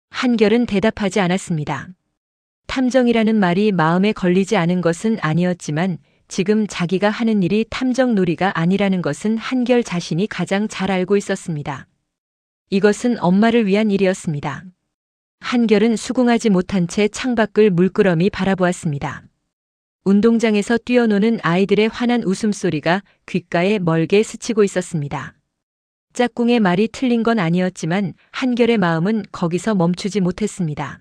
한결은 대답하지 않았습니다. 탐정이라는 말이 마음에 걸리지 않은 것은 아니었지만 지금 자기가 하는 일이 탐정 놀이가 아니라는 것은 한결 자신이 가장 잘 알고 있었습니다. 이것은 엄마를 위한 일이었습니다. 한결은 수긍하지 못한 채 창밖을 물끄러미 바라보았습니다. 운동장에서 뛰어노는 아이들의 환한 웃음소리가 귓가에 멀게 스치고 있었습니다. 짝꿍의 말이 틀린 건 아니었지만 한결의 마음은 거기서 멈추지 못했습니다.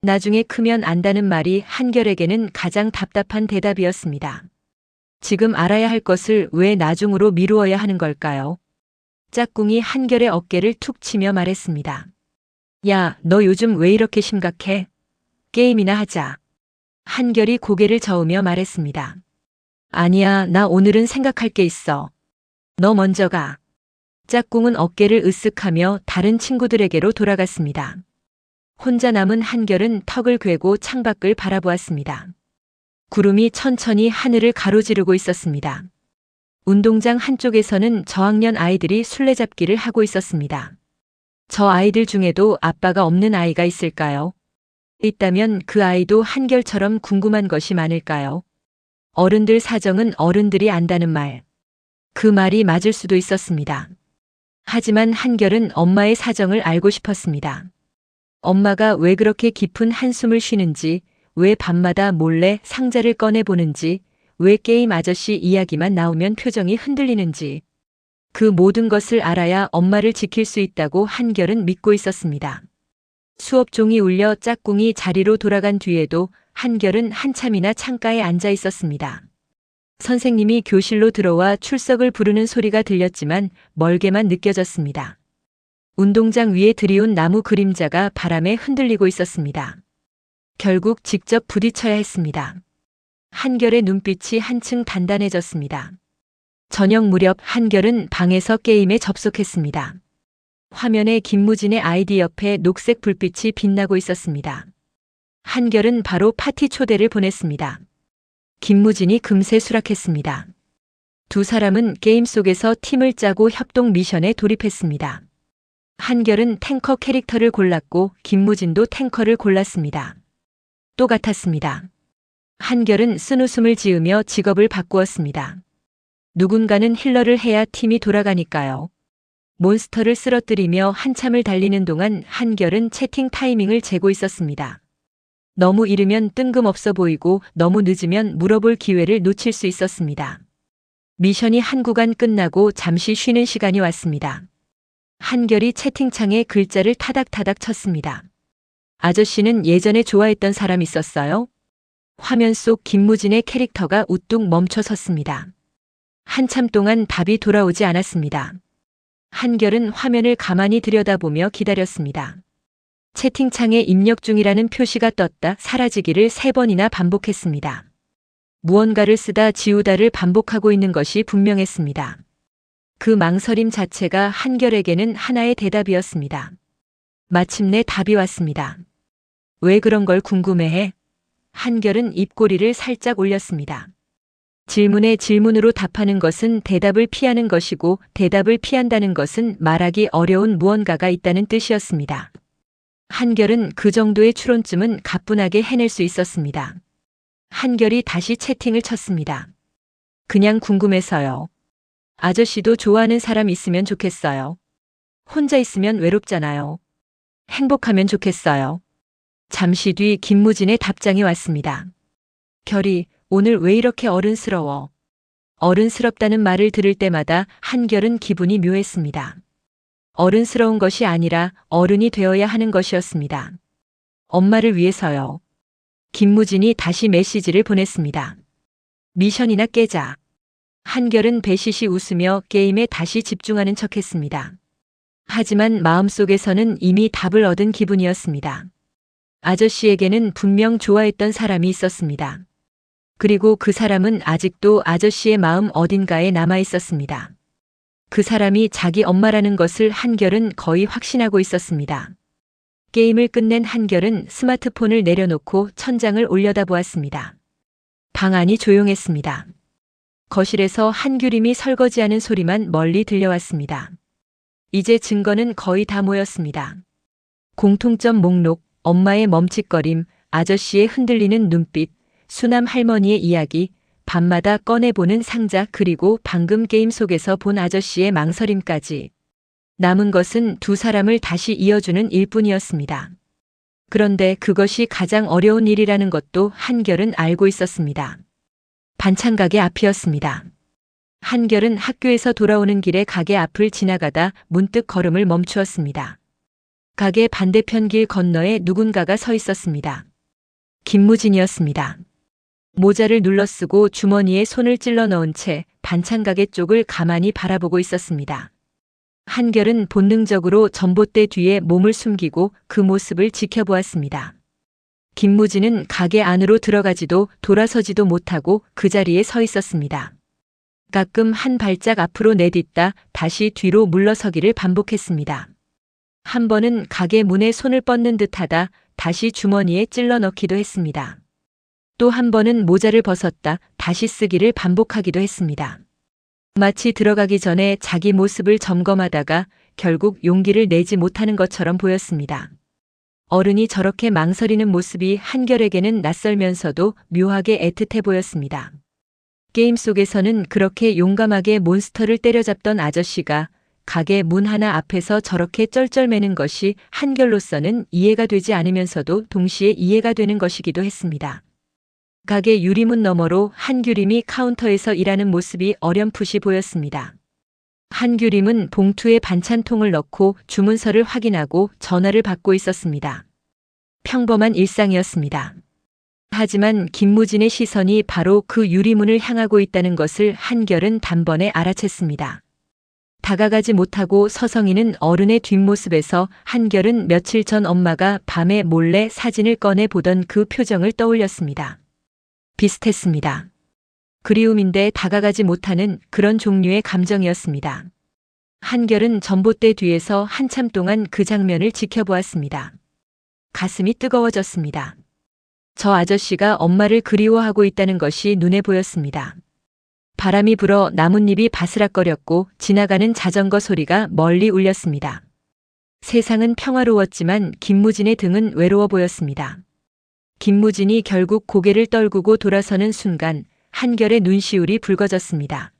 나중에 크면 안다는 말이 한결에게는 가장 답답한 대답이었습니다. 지금 알아야 할 것을 왜 나중으로 미루어야 하는 걸까요? 짝꿍이 한결의 어깨를 툭 치며 말했습니다. 야, 너 요즘 왜 이렇게 심각해? 게임이나 하자. 한결이 고개를 저으며 말했습니다. 아니야, 나 오늘은 생각할 게 있어. 너 먼저 가. 짝꿍은 어깨를 으쓱하며 다른 친구들에게로 돌아갔습니다. 혼자 남은 한결은 턱을 괴고 창밖을 바라보았습니다. 구름이 천천히 하늘을 가로지르고 있었습니다. 운동장 한쪽에서는 저학년 아이들이 술래잡기를 하고 있었습니다. 저 아이들 중에도 아빠가 없는 아이가 있을까요? 있다면 그 아이도 한결처럼 궁금한 것이 많을까요? 어른들 사정은 어른들이 안다는 말. 그 말이 맞을 수도 있었습니다. 하지만 한결은 엄마의 사정을 알고 싶었습니다. 엄마가 왜 그렇게 깊은 한숨을 쉬는지, 왜 밤마다 몰래 상자를 꺼내보는지, 왜 게임 아저씨 이야기만 나오면 표정이 흔들리는지. 그 모든 것을 알아야 엄마를 지킬 수 있다고 한결은 믿고 있었습니다. 수업 종이 울려 짝꿍이 자리로 돌아간 뒤에도 한결은 한참이나 창가에 앉아 있었습니다. 선생님이 교실로 들어와 출석을 부르는 소리가 들렸지만 멀게만 느껴졌습니다. 운동장 위에 들이운 나무 그림자가 바람에 흔들리고 있었습니다. 결국 직접 부딪혀야 했습니다. 한결의 눈빛이 한층 단단해졌습니다. 저녁 무렵 한결은 방에서 게임에 접속했습니다. 화면에 김무진의 아이디 옆에 녹색 불빛이 빛나고 있었습니다. 한결은 바로 파티 초대를 보냈습니다. 김무진이 금세 수락했습니다. 두 사람은 게임 속에서 팀을 짜고 협동 미션에 돌입했습니다. 한결은 탱커 캐릭터를 골랐고 김무진도 탱커를 골랐습니다. 또 같았습니다. 한결은 쓴웃음을 지으며 직업을 바꾸었습니다. 누군가는 힐러를 해야 팀이 돌아가니까요. 몬스터를 쓰러뜨리며 한참을 달리는 동안 한결은 채팅 타이밍을 재고 있었습니다. 너무 이르면 뜬금없어 보이고 너무 늦으면 물어볼 기회를 놓칠 수 있었습니다. 미션이 한 구간 끝나고 잠시 쉬는 시간이 왔습니다. 한결이 채팅창에 글자를 타닥타닥 쳤습니다. 아저씨는 예전에 좋아했던 사람 있었어요? 화면 속 김무진의 캐릭터가 우뚝 멈춰 섰습니다. 한참 동안 답이 돌아오지 않았습니다. 한결은 화면을 가만히 들여다보며 기다렸습니다. 채팅창에 입력 중이라는 표시가 떴다 사라지기를 3번이나 반복했습니다. 무언가를 쓰다 지우다를 반복하고 있는 것이 분명했습니다. 그 망설임 자체가 한결에게는 하나의 대답이었습니다. 마침내 답이 왔습니다. 왜 그런 걸 궁금해해? 한결은 입꼬리를 살짝 올렸습니다. 질문에 질문으로 답하는 것은 대답을 피하는 것이고 대답을 피한다는 것은 말하기 어려운 무언가가 있다는 뜻이었습니다. 한결은 그 정도의 추론쯤은 가뿐하게 해낼 수 있었습니다. 한결이 다시 채팅을 쳤습니다. 그냥 궁금해서요. 아저씨도 좋아하는 사람 있으면 좋겠어요. 혼자 있으면 외롭잖아요. 행복하면 좋겠어요. 잠시 뒤 김무진의 답장이 왔습니다. 결이, 오늘 왜 이렇게 어른스러워? 어른스럽다는 말을 들을 때마다 한결은 기분이 묘했습니다. 어른스러운 것이 아니라 어른이 되어야 하는 것이었습니다. 엄마를 위해서요. 김무진이 다시 메시지를 보냈습니다. 미션이나 깨자. 한결은 배시시 웃으며 게임에 다시 집중하는 척했습니다. 하지만 마음속에서는 이미 답을 얻은 기분이었습니다. 아저씨에게는 분명 좋아했던 사람이 있었습니다. 그리고 그 사람은 아직도 아저씨의 마음 어딘가에 남아 있었습니다. 그 사람이 자기 엄마라는 것을 한결은 거의 확신하고 있었습니다. 게임을 끝낸 한결은 스마트폰을 내려놓고 천장을 올려다보았습니다. 방 안이 조용했습니다. 거실에서 한규림이 설거지하는 소리만 멀리 들려왔습니다. 이제 증거는 거의 다 모였습니다. 공통점 목록, 엄마의 멈칫거림, 아저씨의 흔들리는 눈빛, 수남 할머니의 이야기, 밤마다 꺼내보는 상자 그리고 방금 게임 속에서 본 아저씨의 망설임까지. 남은 것은 두 사람을 다시 이어주는 일뿐이었습니다. 그런데 그것이 가장 어려운 일이라는 것도 한결은 알고 있었습니다. 반찬 가게 앞이었습니다. 한결은 학교에서 돌아오는 길에 가게 앞을 지나가다 문득 걸음을 멈추었습니다. 가게 반대편 길 건너에 누군가가 서 있었습니다. 김무진이었습니다. 모자를 눌러쓰고 주머니에 손을 찔러 넣은 채 반찬 가게 쪽을 가만히 바라보고 있었습니다. 한결은 본능적으로 전봇대 뒤에 몸을 숨기고 그 모습을 지켜보았습니다. 김무진은 가게 안으로 들어가지도 돌아서지도 못하고 그 자리에 서 있었습니다. 가끔 한 발짝 앞으로 내딛다 다시 뒤로 물러서기를 반복했습니다. 한 번은 가게 문에 손을 뻗는 듯하다 다시 주머니에 찔러 넣기도 했습니다. 또 한 번은 모자를 벗었다 다시 쓰기를 반복하기도 했습니다. 마치 들어가기 전에 자기 모습을 점검하다가 결국 용기를 내지 못하는 것처럼 보였습니다. 어른이 저렇게 망설이는 모습이 한결에게는 낯설면서도 묘하게 애틋해 보였습니다. 게임 속에서는 그렇게 용감하게 몬스터를 때려잡던 아저씨가 가게 문 하나 앞에서 저렇게 쩔쩔매는 것이 한결로서는 이해가 되지 않으면서도 동시에 이해가 되는 것이기도 했습니다. 가게 유리문 너머로 한규림이 카운터에서 일하는 모습이 어렴풋이 보였습니다. 한규림은 봉투에 반찬통을 넣고 주문서를 확인하고 전화를 받고 있었습니다. 평범한 일상이었습니다. 하지만 김무진의 시선이 바로 그 유리문을 향하고 있다는 것을 한결은 단번에 알아챘습니다. 다가가지 못하고 서성이는 어른의 뒷모습에서 한결은 며칠 전 엄마가 밤에 몰래 사진을 꺼내 보던 그 표정을 떠올렸습니다. 비슷했습니다. 그리움인데 다가가지 못하는 그런 종류의 감정이었습니다. 한결은 전봇대 뒤에서 한참 동안 그 장면을 지켜보았습니다. 가슴이 뜨거워졌습니다. 저 아저씨가 엄마를 그리워하고 있다는 것이 눈에 보였습니다. 바람이 불어 나뭇잎이 바스락거렸고 지나가는 자전거 소리가 멀리 울렸습니다. 세상은 평화로웠지만 김무진의 등은 외로워 보였습니다. 김무진이 결국 고개를 떨구고 돌아서는 순간 한결의 눈시울이 붉어졌습니다.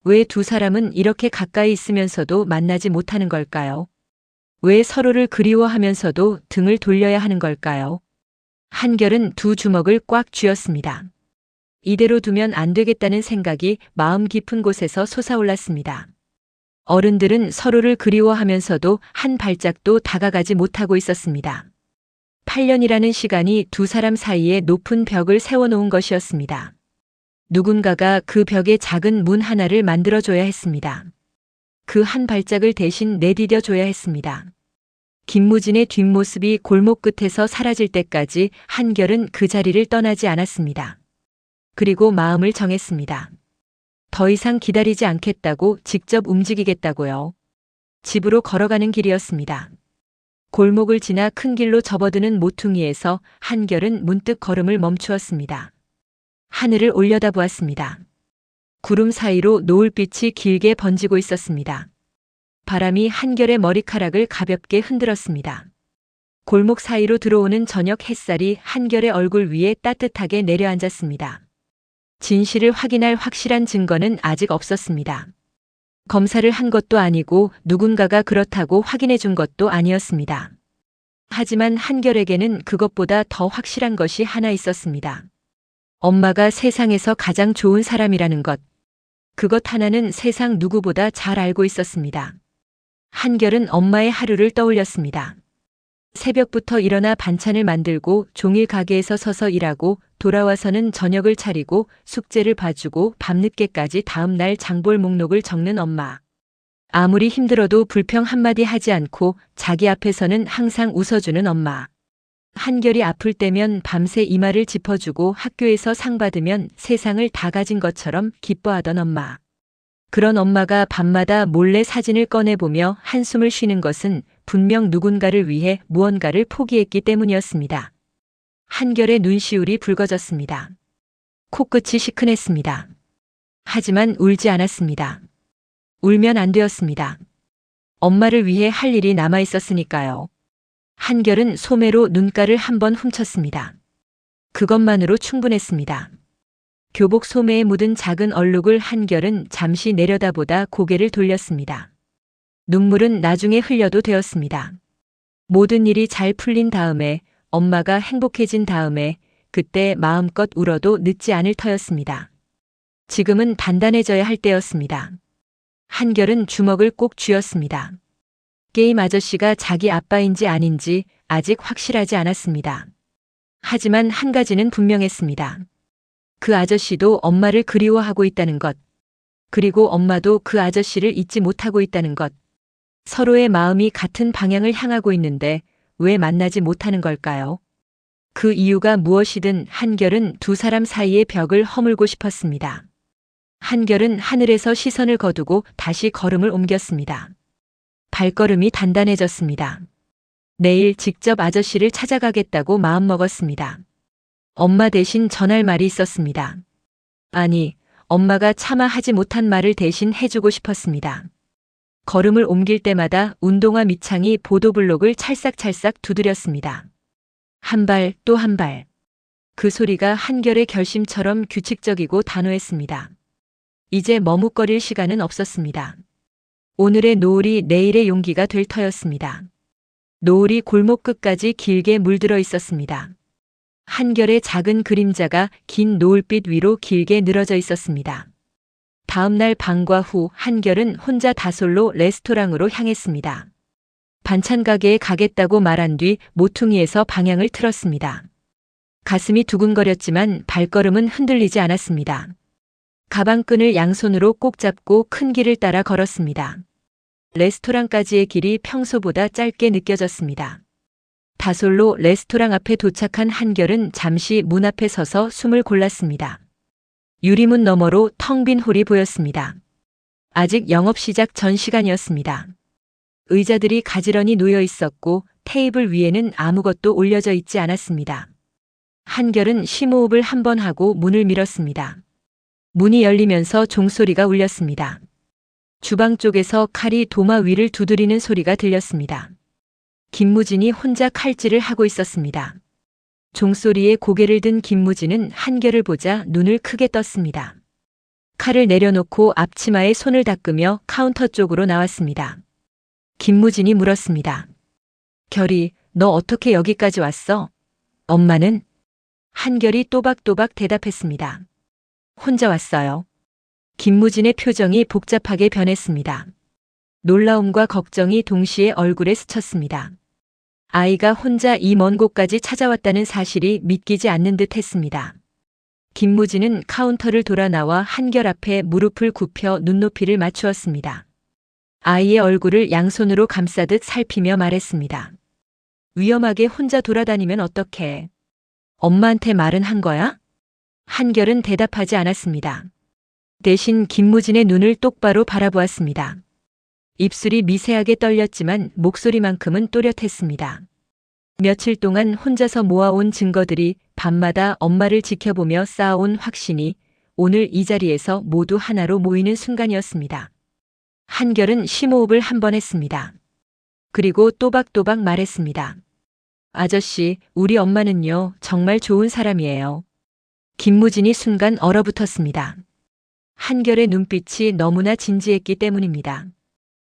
왜 두 사람은 이렇게 가까이 있으면서도 만나지 못하는 걸까요? 왜 서로를 그리워하면서도 등을 돌려야 하는 걸까요? 한결은 두 주먹을 꽉 쥐었습니다. 이대로 두면 안 되겠다는 생각이 마음 깊은 곳에서 솟아올랐습니다. 어른들은 서로를 그리워하면서도 한 발짝도 다가가지 못하고 있었습니다. 8년이라는 시간이 두 사람 사이에 높은 벽을 세워놓은 것이었습니다. 누군가가 그 벽에 작은 문 하나를 만들어줘야 했습니다. 그 한 발짝을 대신 내디뎌줘야 했습니다. 김무진의 뒷모습이 골목 끝에서 사라질 때까지 한결은 그 자리를 떠나지 않았습니다. 그리고 마음을 정했습니다. 더 이상 기다리지 않겠다고 직접 움직이겠다고요. 집으로 걸어가는 길이었습니다. 골목을 지나 큰 길로 접어드는 모퉁이에서 한결은 문득 걸음을 멈추었습니다. 하늘을 올려다보았습니다. 구름 사이로 노을빛이 길게 번지고 있었습니다. 바람이 한결의 머리카락을 가볍게 흔들었습니다. 골목 사이로 들어오는 저녁 햇살이 한결의 얼굴 위에 따뜻하게 내려앉았습니다. 진실을 확인할 확실한 증거는 아직 없었습니다. 검사를 한 것도 아니고 누군가가 그렇다고 확인해 준 것도 아니었습니다. 하지만 한결에게는 그것보다 더 확실한 것이 하나 있었습니다. 엄마가 세상에서 가장 좋은 사람이라는 것. 그것 하나는 세상 누구보다 잘 알고 있었습니다. 한결은 엄마의 하루를 떠올렸습니다. 새벽부터 일어나 반찬을 만들고 종일 가게에서 서서 일하고 돌아와서는 저녁을 차리고 숙제를 봐주고 밤늦게까지 다음 날 장볼 목록을 적는 엄마. 아무리 힘들어도 불평 한마디 하지 않고 자기 앞에서는 항상 웃어주는 엄마. 한결이 아플 때면 밤새 이마를 짚어주고 학교에서 상 받으면 세상을 다 가진 것처럼 기뻐하던 엄마. 그런 엄마가 밤마다 몰래 사진을 꺼내보며 한숨을 쉬는 것은 분명 누군가를 위해 무언가를 포기했기 때문이었습니다. 한결의 눈시울이 붉어졌습니다. 코끝이 시큰했습니다. 하지만 울지 않았습니다. 울면 안 되었습니다. 엄마를 위해 할 일이 남아 있었으니까요. 한결은 소매로 눈가를 한번 훔쳤습니다. 그것만으로 충분했습니다. 교복 소매에 묻은 작은 얼룩을 한결은 잠시 내려다보다 고개를 돌렸습니다. 눈물은 나중에 흘려도 되었습니다. 모든 일이 잘 풀린 다음에, 엄마가 행복해진 다음에, 그때 마음껏 울어도 늦지 않을 터였습니다. 지금은 단단해져야 할 때였습니다. 한결은 주먹을 꼭 쥐었습니다. 게임 아저씨가 자기 아빠인지 아닌지 아직 확실하지 않았습니다. 하지만 한 가지는 분명했습니다. 그 아저씨도 엄마를 그리워하고 있다는 것. 그리고 엄마도 그 아저씨를 잊지 못하고 있다는 것. 서로의 마음이 같은 방향을 향하고 있는데 왜 만나지 못하는 걸까요? 그 이유가 무엇이든 한결은 두 사람 사이의 벽을 허물고 싶었습니다. 한결은 하늘에서 시선을 거두고 다시 걸음을 옮겼습니다. 발걸음이 단단해졌습니다. 내일 직접 아저씨를 찾아가겠다고 마음먹었습니다. 엄마 대신 전할 말이 있었습니다. 아니, 엄마가 차마 하지 못한 말을 대신 해주고 싶었습니다. 걸음을 옮길 때마다 운동화 밑창이 보도블록을 찰싹찰싹 두드렸습니다. 한 발 또 한 발. 그 소리가 한결의 결심처럼 규칙적이고 단호했습니다. 이제 머뭇거릴 시간은 없었습니다. 오늘의 노을이 내일의 용기가 될 터였습니다. 노을이 골목 끝까지 길게 물들어 있었습니다. 한결의 작은 그림자가 긴 노을빛 위로 길게 늘어져 있었습니다. 다음 날 방과 후 한결은 혼자 다솔로 레스토랑으로 향했습니다. 반찬 가게에 가겠다고 말한 뒤 모퉁이에서 방향을 틀었습니다. 가슴이 두근거렸지만 발걸음은 흔들리지 않았습니다. 가방끈을 양손으로 꼭 잡고 큰 길을 따라 걸었습니다. 레스토랑까지의 길이 평소보다 짧게 느껴졌습니다. 다솔로 레스토랑 앞에 도착한 한결은 잠시 문 앞에 서서 숨을 골랐습니다. 유리문 너머로 텅 빈 홀이 보였습니다. 아직 영업 시작 전 시간이었습니다. 의자들이 가지런히 놓여 있었고 테이블 위에는 아무것도 올려져 있지 않았습니다. 한결은 심호흡을 한 번 하고 문을 밀었습니다. 문이 열리면서 종소리가 울렸습니다. 주방 쪽에서 칼이 도마 위를 두드리는 소리가 들렸습니다. 김무진이 혼자 칼질을 하고 있었습니다. 종소리에 고개를 든 김무진은 한결을 보자 눈을 크게 떴습니다. 칼을 내려놓고 앞치마에 손을 닦으며 카운터 쪽으로 나왔습니다. 김무진이 물었습니다. 결이, 너 어떻게 여기까지 왔어? 엄마는? 한결이 또박또박 대답했습니다. 혼자 왔어요. 김무진의 표정이 복잡하게 변했습니다. 놀라움과 걱정이 동시에 얼굴에 스쳤습니다. 아이가 혼자 이 먼 곳까지 찾아왔다는 사실이 믿기지 않는 듯 했습니다. 김무진은 카운터를 돌아 나와 한결 앞에 무릎을 굽혀 눈높이를 맞추었습니다. 아이의 얼굴을 양손으로 감싸듯 살피며 말했습니다. 위험하게 혼자 돌아다니면 어떡해? 엄마한테 말은 한 거야? 한결은 대답하지 않았습니다. 대신 김무진의 눈을 똑바로 바라보았습니다. 입술이 미세하게 떨렸지만 목소리만큼은 또렷했습니다. 며칠 동안 혼자서 모아온 증거들이 밤마다 엄마를 지켜보며 쌓아온 확신이 오늘 이 자리에서 모두 하나로 모이는 순간이었습니다. 한결은 심호흡을 한 번 했습니다. 그리고 또박또박 말했습니다. 아저씨, 우리 엄마는요, 정말 좋은 사람이에요. 김무진이 순간 얼어붙었습니다. 한결의 눈빛이 너무나 진지했기 때문입니다.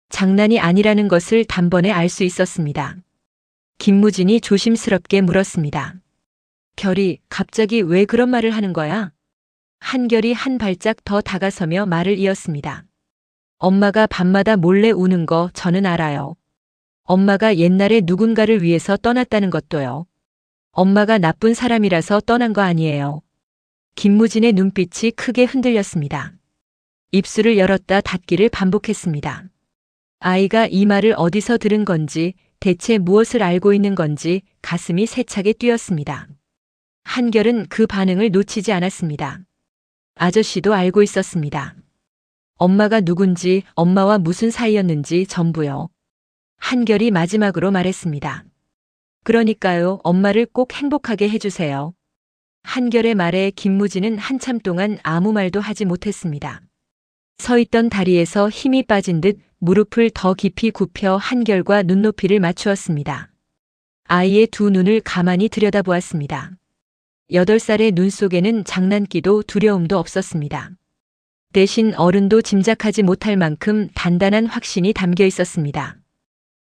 장난이 아니라는 것을 단번에 알 수 있었습니다. 김무진이 조심스럽게 물었습니다. 결이, 갑자기 왜 그런 말을 하는 거야? 한결이 한 발짝 더 다가서며 말을 이었습니다. 엄마가 밤마다 몰래 우는 거 저는 알아요. 엄마가 옛날에 누군가를 위해서 떠났다는 것도요. 엄마가 나쁜 사람이라서 떠난 거 아니에요. 김무진의 눈빛이 크게 흔들렸습니다. 입술을 열었다 닫기를 반복했습니다. 아이가 이 말을 어디서 들은 건지, 대체 무엇을 알고 있는 건지 가슴이 세차게 뛰었습니다. 한결은 그 반응을 놓치지 않았습니다. 아저씨도 알고 있었습니다. 엄마가 누군지, 엄마와 무슨 사이였는지 전부요. 한결이 마지막으로 말했습니다. 그러니까요, 엄마를 꼭 행복하게 해주세요. 한결의 말에 김무진은 한참 동안 아무 말도 하지 못했습니다. 서 있던 다리에서 힘이 빠진 듯 무릎을 더 깊이 굽혀 한결과 눈높이를 맞추었습니다. 아이의 두 눈을 가만히 들여다보았습니다. 8살의 눈 속에는 장난기도 두려움도 없었습니다. 대신 어른도 짐작하지 못할 만큼 단단한 확신이 담겨 있었습니다.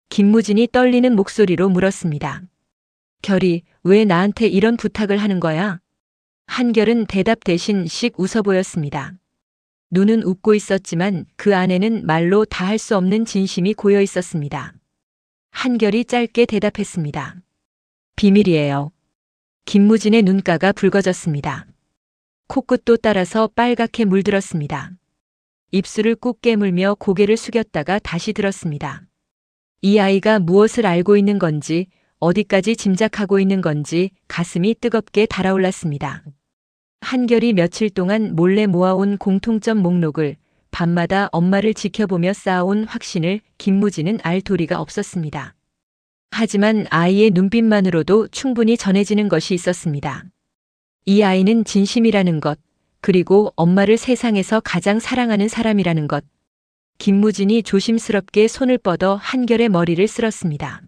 김무진이 떨리는 목소리로 물었습니다. 결이, 왜 나한테 이런 부탁을 하는 거야? 한결은 대답 대신 씩 웃어 보였습니다. 눈은 웃고 있었지만 그 안에는 말로 다 할 수 없는 진심이 고여 있었습니다. 한결이 짧게 대답했습니다. 비밀이에요. 김무진의 눈가가 붉어졌습니다. 코끝도 따라서 빨갛게 물들었습니다. 입술을 꾹 깨물며 고개를 숙였다가 다시 들었습니다. 이 아이가 무엇을 알고 있는 건지, 어디까지 짐작하고 있는 건지 가슴이 뜨겁게 달아올랐습니다. 한결이 며칠 동안 몰래 모아온 공통점 목록을, 밤마다 엄마를 지켜보며 쌓아온 확신을 김무진은 알 도리가 없었습니다. 하지만 아이의 눈빛만으로도 충분히 전해지는 것이 있었습니다. 이 아이는 진심이라는 것, 그리고 엄마를 세상에서 가장 사랑하는 사람이라는 것. 김무진이 조심스럽게 손을 뻗어 한결의 머리를 쓸었습니다.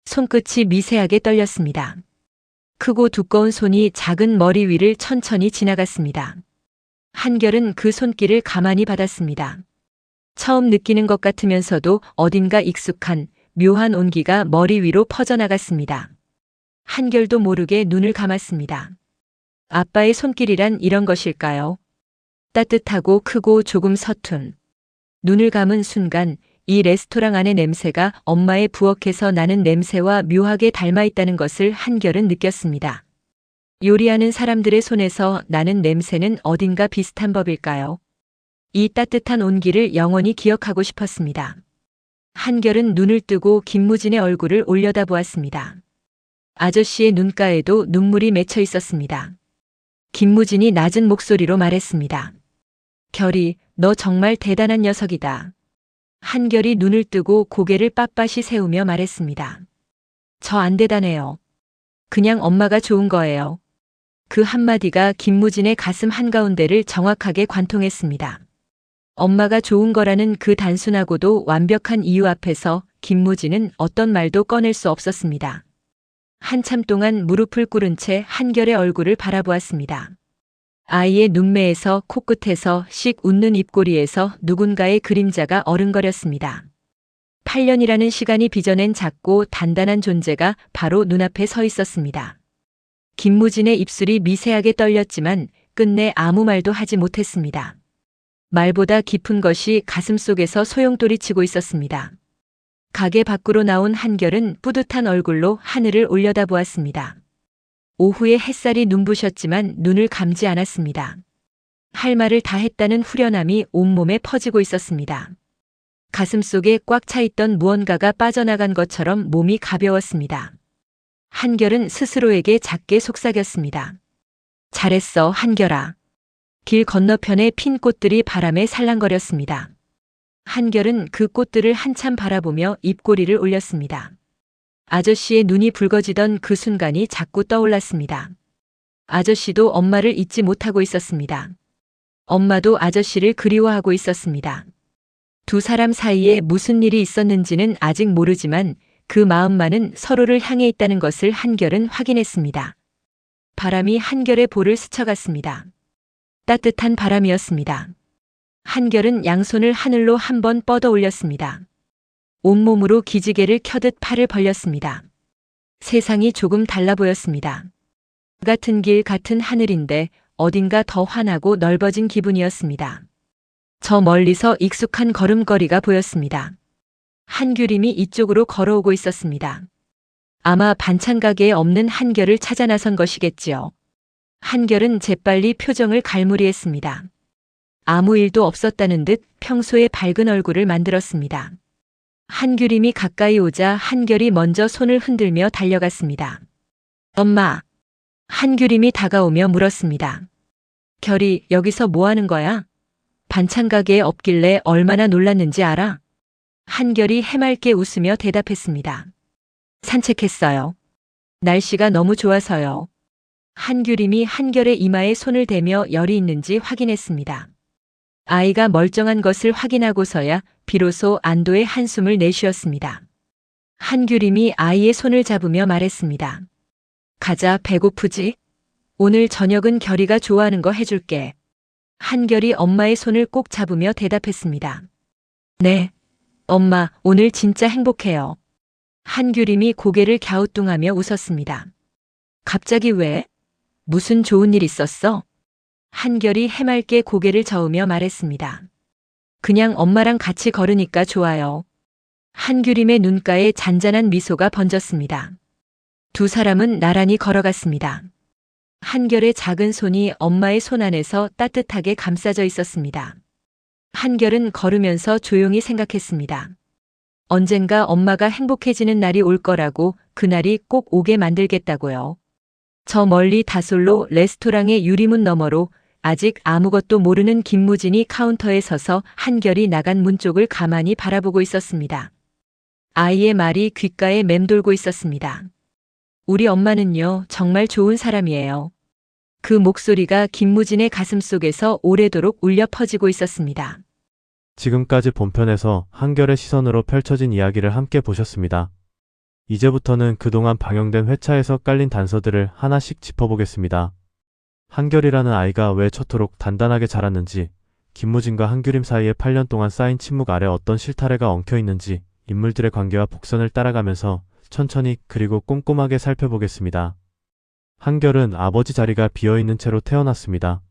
손끝이 미세하게 떨렸습니다. 크고 두꺼운 손이 작은 머리 위를 천천히 지나갔습니다. 한결은 그 손길을 가만히 받았습니다. 처음 느끼는 것 같으면서도 어딘가 익숙한 묘한 온기가 머리 위로 퍼져나갔습니다. 한결도 모르게 눈을 감았습니다. 아빠의 손길이란 이런 것일까요? 따뜻하고 크고 조금 서툰. 눈을 감은 순간 이 레스토랑 안의 냄새가 엄마의 부엌에서 나는 냄새와 묘하게 닮아 있다는 것을 한결은 느꼈습니다. 요리하는 사람들의 손에서 나는 냄새는 어딘가 비슷한 법일까요? 이 따뜻한 온기를 영원히 기억하고 싶었습니다. 한결은 눈을 뜨고 김무진의 얼굴을 올려다보았습니다. 아저씨의 눈가에도 눈물이 맺혀 있었습니다. 김무진이 낮은 목소리로 말했습니다. 결이, 너 정말 대단한 녀석이다. 한결이 눈을 뜨고 고개를 빳빳이 세우며 말했습니다. 저 안 대단해요. 그냥 엄마가 좋은 거예요. 그 한마디가 김무진의 가슴 한가운데를 정확하게 관통했습니다. 엄마가 좋은 거라는 그 단순하고도 완벽한 이유 앞에서 김무진은 어떤 말도 꺼낼 수 없었습니다. 한참 동안 무릎을 꿇은 채 한결의 얼굴을 바라보았습니다. 아이의 눈매에서 코끝에서 씩 웃는 입꼬리에서 누군가의 그림자가 어른거렸습니다. 8년이라는 시간이 빚어낸 작고 단단한 존재가 바로 눈앞에 서 있었습니다. 김무진의 입술이 미세하게 떨렸지만 끝내 아무 말도 하지 못했습니다. 말보다 깊은 것이 가슴속에서 소용돌이치고 있었습니다. 가게 밖으로 나온 한결은 뿌듯한 얼굴로 하늘을 올려다보았습니다. 오후에 햇살이 눈부셨지만 눈을 감지 않았습니다. 할 말을 다 했다는 후련함이 온몸에 퍼지고 있었습니다. 가슴속에 꽉 차 있던 무언가가 빠져나간 것처럼 몸이 가벼웠습니다. 한결은 스스로에게 작게 속삭였습니다. 잘했어, 한결아. 길 건너편의 핀 꽃들이 바람에 살랑거렸습니다. 한결은 그 꽃들을 한참 바라보며 입꼬리를 올렸습니다. 아저씨의 눈이 붉어지던 그 순간이 자꾸 떠올랐습니다. 아저씨도 엄마를 잊지 못하고 있었습니다. 엄마도 아저씨를 그리워하고 있었습니다. 두 사람 사이에 무슨 일이 있었는지는 아직 모르지만 그 마음만은 서로를 향해 있다는 것을 한결은 확인했습니다. 바람이 한결의 볼을 스쳐갔습니다. 따뜻한 바람이었습니다. 한결은 양손을 하늘로 한번 뻗어 올렸습니다. 온몸으로 기지개를 켜듯 팔을 벌렸습니다. 세상이 조금 달라 보였습니다. 같은 길 같은 하늘인데 어딘가 더 환하고 넓어진 기분이었습니다. 저 멀리서 익숙한 걸음걸이가 보였습니다. 한규림이 이쪽으로 걸어오고 있었습니다. 아마 반찬 가게에 없는 한결을 찾아 나선 것이겠지요. 한결은 재빨리 표정을 갈무리했습니다. 아무 일도 없었다는 듯 평소의 밝은 얼굴을 만들었습니다. 한규림이 가까이 오자 한결이 먼저 손을 흔들며 달려갔습니다. 엄마. 한규림이 다가오며 물었습니다. 결이, 여기서 뭐 하는 거야? 반찬 가게에 없길래 얼마나 놀랐는지 알아? 한결이 해맑게 웃으며 대답했습니다. 산책했어요. 날씨가 너무 좋아서요. 한규림이 한결의 이마에 손을 대며 열이 있는지 확인했습니다. 아이가 멀쩡한 것을 확인하고서야 비로소 안도의 한숨을 내쉬었습니다. 한규림이 아이의 손을 잡으며 말했습니다. 가자, 배고프지? 오늘 저녁은 결이가 좋아하는 거 해줄게. 한결이 엄마의 손을 꼭 잡으며 대답했습니다. 네, 엄마, 오늘 진짜 행복해요. 한규림이 고개를 갸우뚱하며 웃었습니다. 갑자기 왜? 무슨 좋은 일 있었어? 한결이 해맑게 고개를 저으며 말했습니다. 그냥 엄마랑 같이 걸으니까 좋아요. 한규림의 눈가에 잔잔한 미소가 번졌습니다. 두 사람은 나란히 걸어갔습니다. 한결의 작은 손이 엄마의 손 안에서 따뜻하게 감싸져 있었습니다. 한결은 걸으면서 조용히 생각했습니다. 언젠가 엄마가 행복해지는 날이 올 거라고, 그날이 꼭 오게 만들겠다고요. 저 멀리 다솔로 레스토랑의 유리문 너머로 아직 아무것도 모르는 김무진이 카운터에 서서 한결이 나간 문 쪽을 가만히 바라보고 있었습니다. 아이의 말이 귓가에 맴돌고 있었습니다. 우리 엄마는요, 정말 좋은 사람이에요. 그 목소리가 김무진의 가슴속에서 오래도록 울려 퍼지고 있었습니다. 지금까지 본편에서 한결의 시선으로 펼쳐진 이야기를 함께 보셨습니다. 이제부터는 그동안 방영된 회차에서 깔린 단서들을 하나씩 짚어보겠습니다. 한결이라는 아이가 왜 저토록 단단하게 자랐는지, 김무진과 한규림 사이에 8년 동안 쌓인 침묵 아래 어떤 실타래가 엉켜 있는지 인물들의 관계와 복선을 따라가면서 천천히 그리고 꼼꼼하게 살펴보겠습니다. 한결은 아버지 자리가 비어있는 채로 태어났습니다.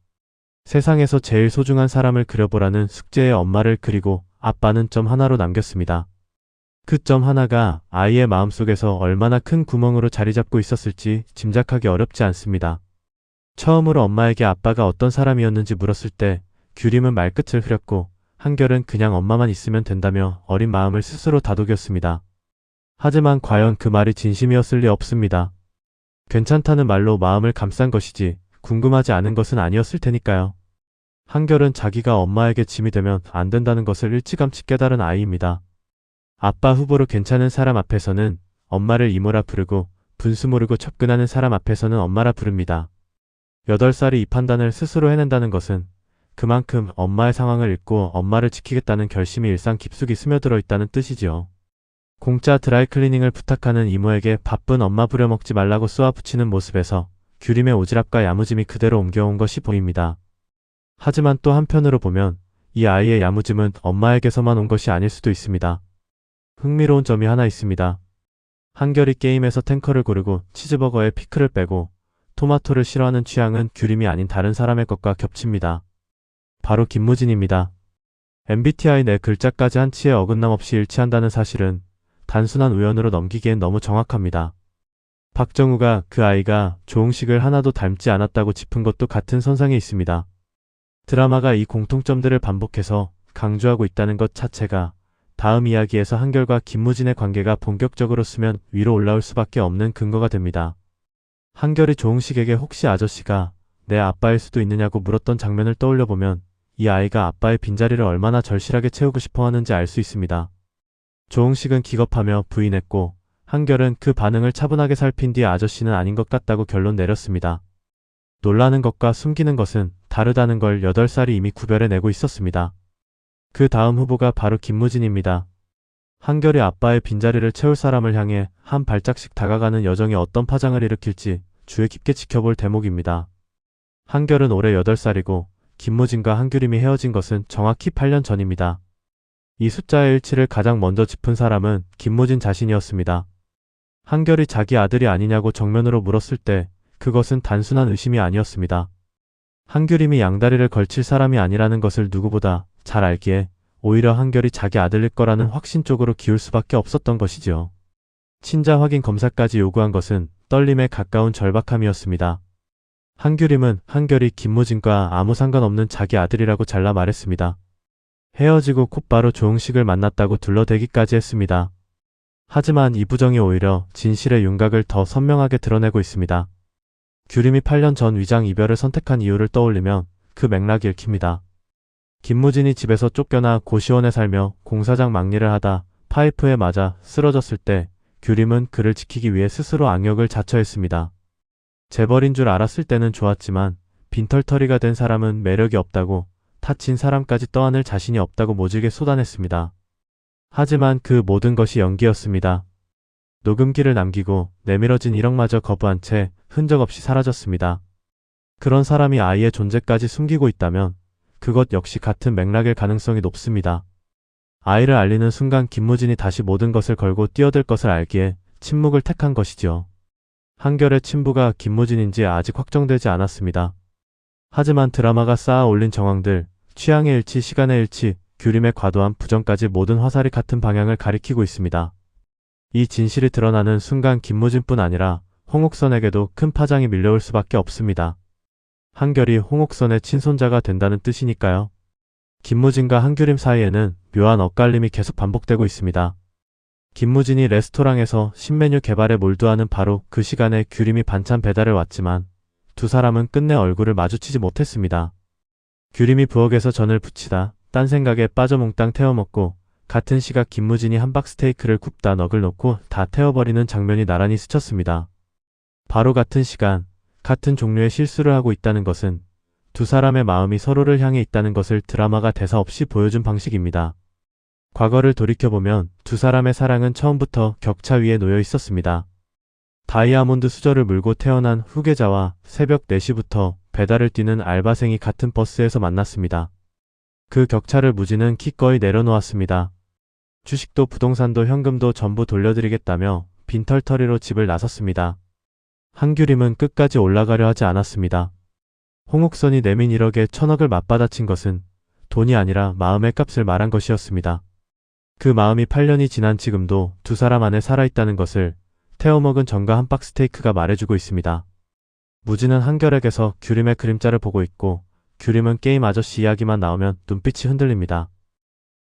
세상에서 제일 소중한 사람을 그려보라는 숙제에 엄마를 그리고 아빠는 점 하나로 남겼습니다. 그 점 하나가 아이의 마음속에서 얼마나 큰 구멍으로 자리 잡고 있었을지 짐작하기 어렵지 않습니다. 처음으로 엄마에게 아빠가 어떤 사람이었는지 물었을 때 규림은 말끝을 흐렸고 한결은 그냥 엄마만 있으면 된다며 어린 마음을 스스로 다독였습니다. 하지만 과연 그 말이 진심이었을 리 없습니다. 괜찮다는 말로 마음을 감싼 것이지 궁금하지 않은 것은 아니었을 테니까요. 한결은 자기가 엄마에게 짐이 되면 안 된다는 것을 일찌감치 깨달은 아이입니다. 아빠 후보로 괜찮은 사람 앞에서는 엄마를 이모라 부르고 분수 모르고 접근하는 사람 앞에서는 엄마라 부릅니다. 8살이 이 판단을 스스로 해낸다는 것은 그만큼 엄마의 상황을 읽고 엄마를 지키겠다는 결심이 일상 깊숙이 스며들어 있다는 뜻이지요. 공짜 드라이클리닝을 부탁하는 이모에게 바쁜 엄마 부려먹지 말라고 쏘아붙이는 모습에서 규림의 오지랖과 야무짐이 그대로 옮겨온 것이 보입니다. 하지만 또 한편으로 보면 이 아이의 야무짐은 엄마에게서만 온 것이 아닐 수도 있습니다. 흥미로운 점이 하나 있습니다. 한결이 게임에서 탱커를 고르고 치즈버거에 피클을 빼고 토마토를 싫어하는 취향은 규림이 아닌 다른 사람의 것과 겹칩니다. 바로 김무진입니다. MBTI 내 글자까지 한치의 어긋남 없이 일치한다는 사실은 단순한 우연으로 넘기기엔 너무 정확합니다. 박정우가 그 아이가 조응식을 하나도 닮지 않았다고 짚은 것도 같은 선상에 있습니다. 드라마가 이 공통점들을 반복해서 강조하고 있다는 것 자체가 다음 이야기에서 한결과 김무진의 관계가 본격적으로 쓰면 위로 올라올 수밖에 없는 근거가 됩니다. 한결이 조응식에게 혹시 아저씨가 내 아빠일 수도 있느냐고 물었던 장면을 떠올려보면 이 아이가 아빠의 빈자리를 얼마나 절실하게 채우고 싶어 하는지 알 수 있습니다. 조응식은 기겁하며 부인했고 한결은 그 반응을 차분하게 살핀 뒤 아저씨는 아닌 것 같다고 결론 내렸습니다. 놀라는 것과 숨기는 것은 다르다는 걸 8살이 이미 구별해내고 있었습니다. 그 다음 후보가 바로 김무진입니다. 한결이 아빠의 빈자리를 채울 사람을 향해 한 발짝씩 다가가는 여정이 어떤 파장을 일으킬지 주의 깊게 지켜볼 대목입니다. 한결은 올해 8살이고 김무진과 한규림이 헤어진 것은 정확히 8년 전입니다. 이 숫자의 일치를 가장 먼저 짚은 사람은 김무진 자신이었습니다. 한결이 자기 아들이 아니냐고 정면으로 물었을 때 그것은 단순한 의심이 아니었습니다. 한규림이 양다리를 걸칠 사람이 아니라는 것을 누구보다 잘 알기에 오히려 한결이 자기 아들일 거라는 확신 쪽으로 기울 수밖에 없었던 것이지요. 친자 확인 검사까지 요구한 것은 떨림에 가까운 절박함이었습니다. 한규림은 한결이 김무진과 아무 상관없는 자기 아들이라고 잘라 말했습니다. 헤어지고 곧바로 조응식을 만났다고 둘러대기까지 했습니다. 하지만 이 부정이 오히려 진실의 윤곽을 더 선명하게 드러내고 있습니다. 규림이 8년 전 위장 이별을 선택한 이유를 떠올리면 그 맥락이 읽힙니다. 김무진이 집에서 쫓겨나 고시원에 살며 공사장 막리를 하다 파이프에 맞아 쓰러졌을 때 규림은 그를 지키기 위해 스스로 악역을 자처했습니다. 재벌인 줄 알았을 때는 좋았지만 빈털터리가 된 사람은 매력이 없다고 타친 사람까지 떠안을 자신이 없다고 모질게 쏟아냈습니다. 하지만 그 모든 것이 연기였습니다. 녹음기를 남기고 내밀어진 1억마저 거부한 채 흔적 없이 사라졌습니다. 그런 사람이 아이의 존재까지 숨기고 있다면 그것 역시 같은 맥락일 가능성이 높습니다. 아이를 알리는 순간 김무진이 다시 모든 것을 걸고 뛰어들 것을 알기에 침묵을 택한 것이지요. 한결의 친부가 김무진인지 아직 확정되지 않았습니다. 하지만 드라마가 쌓아 올린 정황들, 취향의 일치, 시간의 일치, 규림의 과도한 부정까지 모든 화살이 같은 방향을 가리키고 있습니다. 이 진실이 드러나는 순간 김무진뿐 아니라 홍옥선에게도 큰 파장이 밀려올 수밖에 없습니다. 한결이 홍옥선의 친손자가 된다는 뜻이니까요. 김무진과 한규림 사이에는 묘한 엇갈림이 계속 반복되고 있습니다. 김무진이 레스토랑에서 신메뉴 개발에 몰두하는 바로 그 시간에 규림이 반찬 배달을 왔지만 두 사람은 끝내 얼굴을 마주치지 못했습니다. 규림이 부엌에서 전을 부치다 딴 생각에 빠져 몽땅 태워먹고 같은 시각 김무진이 함박 스테이크를 굽다 넋을 놓고 다 태워버리는 장면이 나란히 스쳤습니다. 바로 같은 시간, 같은 종류의 실수를 하고 있다는 것은 두 사람의 마음이 서로를 향해 있다는 것을 드라마가 대사 없이 보여준 방식입니다. 과거를 돌이켜보면 두 사람의 사랑은 처음부터 격차 위에 놓여 있었습니다. 다이아몬드 수저를 물고 태어난 후계자와 새벽 4시부터 배달을 뛰는 알바생이 같은 버스에서 만났습니다. 그 격차를 무진은 기꺼이 내려놓았습니다. 주식도 부동산도 현금도 전부 돌려드리겠다며 빈털터리로 집을 나섰습니다. 한규림은 끝까지 올라가려 하지 않았습니다. 홍옥선이 내민 1억에 1,000억을 맞받아친 것은 돈이 아니라 마음의 값을 말한 것이었습니다. 그 마음이 8년이 지난 지금도 두 사람 안에 살아있다는 것을 태워먹은 전과 함박 스테이크가 말해주고 있습니다. 무진은 한결에게서 규림의 그림자를 보고 있고 규림은 게임 아저씨 이야기만 나오면 눈빛이 흔들립니다.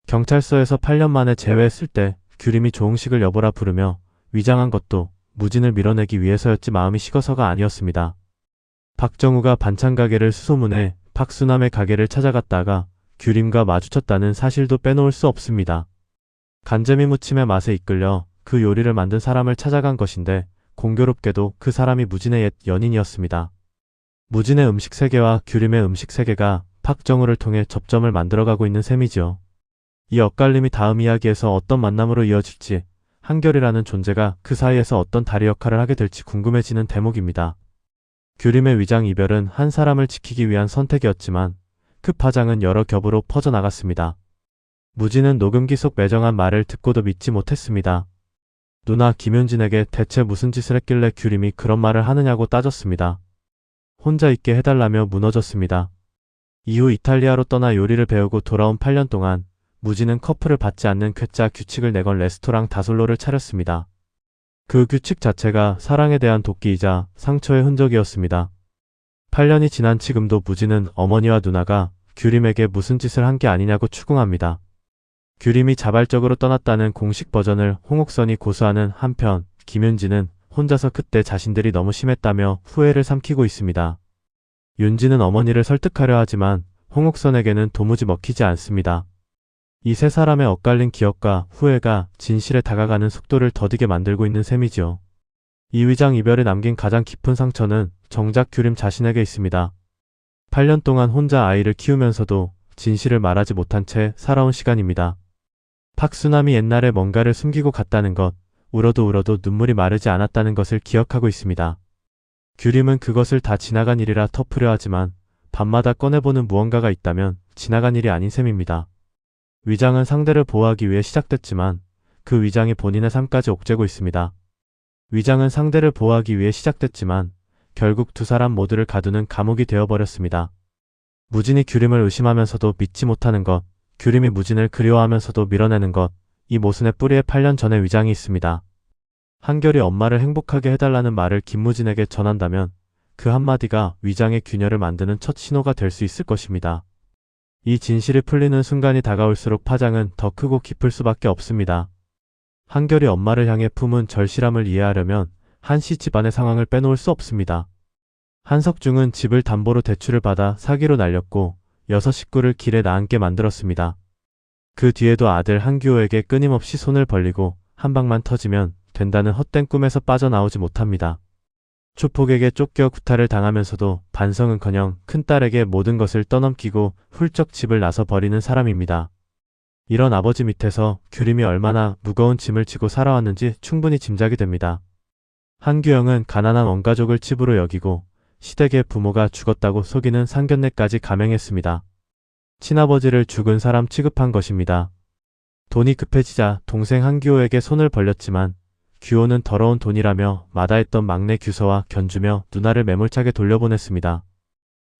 경찰서에서 8년 만에 재회했을 때 규림이 조응식을 여보라 부르며 위장한 것도 무진을 밀어내기 위해서였지 마음이 식어서가 아니었습니다. 박정우가 반찬 가게를 수소문해 박수남의 가게를 찾아갔다가 규림과 마주쳤다는 사실도 빼놓을 수 없습니다. 간재미 무침의 맛에 이끌려 그 요리를 만든 사람을 찾아간 것인데 공교롭게도 그 사람이 무진의 옛 연인이었습니다. 무진의 음식 세계와 규림의 음식 세계가 박정우를 통해 접점을 만들어가고 있는 셈이지요. 이 엇갈림이 다음 이야기에서 어떤 만남으로 이어질지, 한결이라는 존재가 그 사이에서 어떤 다리 역할을 하게 될지 궁금해지는 대목입니다. 규림의 위장 이별은 한 사람을 지키기 위한 선택이었지만 그 파장은 여러 겹으로 퍼져나갔습니다. 무진은 녹음기 속 매정한 말을 듣고도 믿지 못했습니다. 누나 김윤진에게 대체 무슨 짓을 했길래 규림이 그런 말을 하느냐고 따졌습니다. 혼자 있게 해달라며 무너졌습니다. 이후 이탈리아로 떠나 요리를 배우고 돌아온 8년 동안 무진은 커플을 받지 않는 괴짜 규칙을 내건 레스토랑 다솔로를 차렸습니다. 그 규칙 자체가 사랑에 대한 도끼이자 상처의 흔적이었습니다. 8년이 지난 지금도 무진은 어머니와 누나가 규림에게 무슨 짓을 한 게 아니냐고 추궁합니다. 규림이 자발적으로 떠났다는 공식 버전을 홍옥선이 고수하는 한편 김윤진은 혼자서 그때 자신들이 너무 심했다며 후회를 삼키고 있습니다. 윤진은 어머니를 설득하려 하지만 홍옥선에게는 도무지 먹히지 않습니다. 이 세 사람의 엇갈린 기억과 후회가 진실에 다가가는 속도를 더디게 만들고 있는 셈이지요. 이 위장 이별에 남긴 가장 깊은 상처는 정작 규림 자신에게 있습니다. 8년 동안 혼자 아이를 키우면서도 진실을 말하지 못한 채 살아온 시간입니다. 박수남이 옛날에 뭔가를 숨기고 갔다는 것, 울어도 눈물이 마르지 않았다는 것을 기억하고 있습니다. 규림은 그것을 다 지나간 일이라 터프려 하지만 밤마다 꺼내보는 무언가가 있다면 지나간 일이 아닌 셈입니다. 위장은 상대를 보호하기 위해 시작됐지만 그 위장이 본인의 삶까지 옥죄고 있습니다. 위장은 상대를 보호하기 위해 시작됐지만 결국 두 사람 모두를 가두는 감옥이 되어버렸습니다. 무진이 규림을 의심하면서도 믿지 못하는 것, 규림이 무진을 그리워하면서도 밀어내는 것, 이 모순의 뿌리에 8년 전의 위장이 있습니다. 한결이 엄마를 행복하게 해달라는 말을 김무진에게 전한다면 그 한마디가 위장의 균열을 만드는 첫 신호가 될 수 있을 것입니다. 이 진실이 풀리는 순간이 다가올수록 파장은 더 크고 깊을 수밖에 없습니다. 한결이 엄마를 향해 품은 절실함을 이해하려면 한씨 집안의 상황을 빼놓을 수 없습니다. 한석중은 집을 담보로 대출을 받아 사기로 날렸고 6 식구를 길에 나앉게 만들었습니다. 그 뒤에도 아들 한규호에게 끊임없이 손을 벌리고 한 방만 터지면 된다는 헛된 꿈에서 빠져나오지 못합니다. 조폭에게 쫓겨 구타를 당하면서도 반성은커녕 큰딸에게 모든 것을 떠넘기고 훌쩍 집을 나서 버리는 사람입니다. 이런 아버지 밑에서 규림이 얼마나 무거운 짐을 지고 살아왔는지 충분히 짐작이 됩니다. 한규영은 가난한 원가족을 집으로 여기고 시댁의 부모가 죽었다고 속이는 상견례까지 감행했습니다. 친아버지를 죽은 사람 취급한 것입니다. 돈이 급해지자 동생 한규호에게 손을 벌렸지만 규호는 더러운 돈이라며 마다했던 막내 규서와 견주며 누나를 매몰차게 돌려보냈습니다.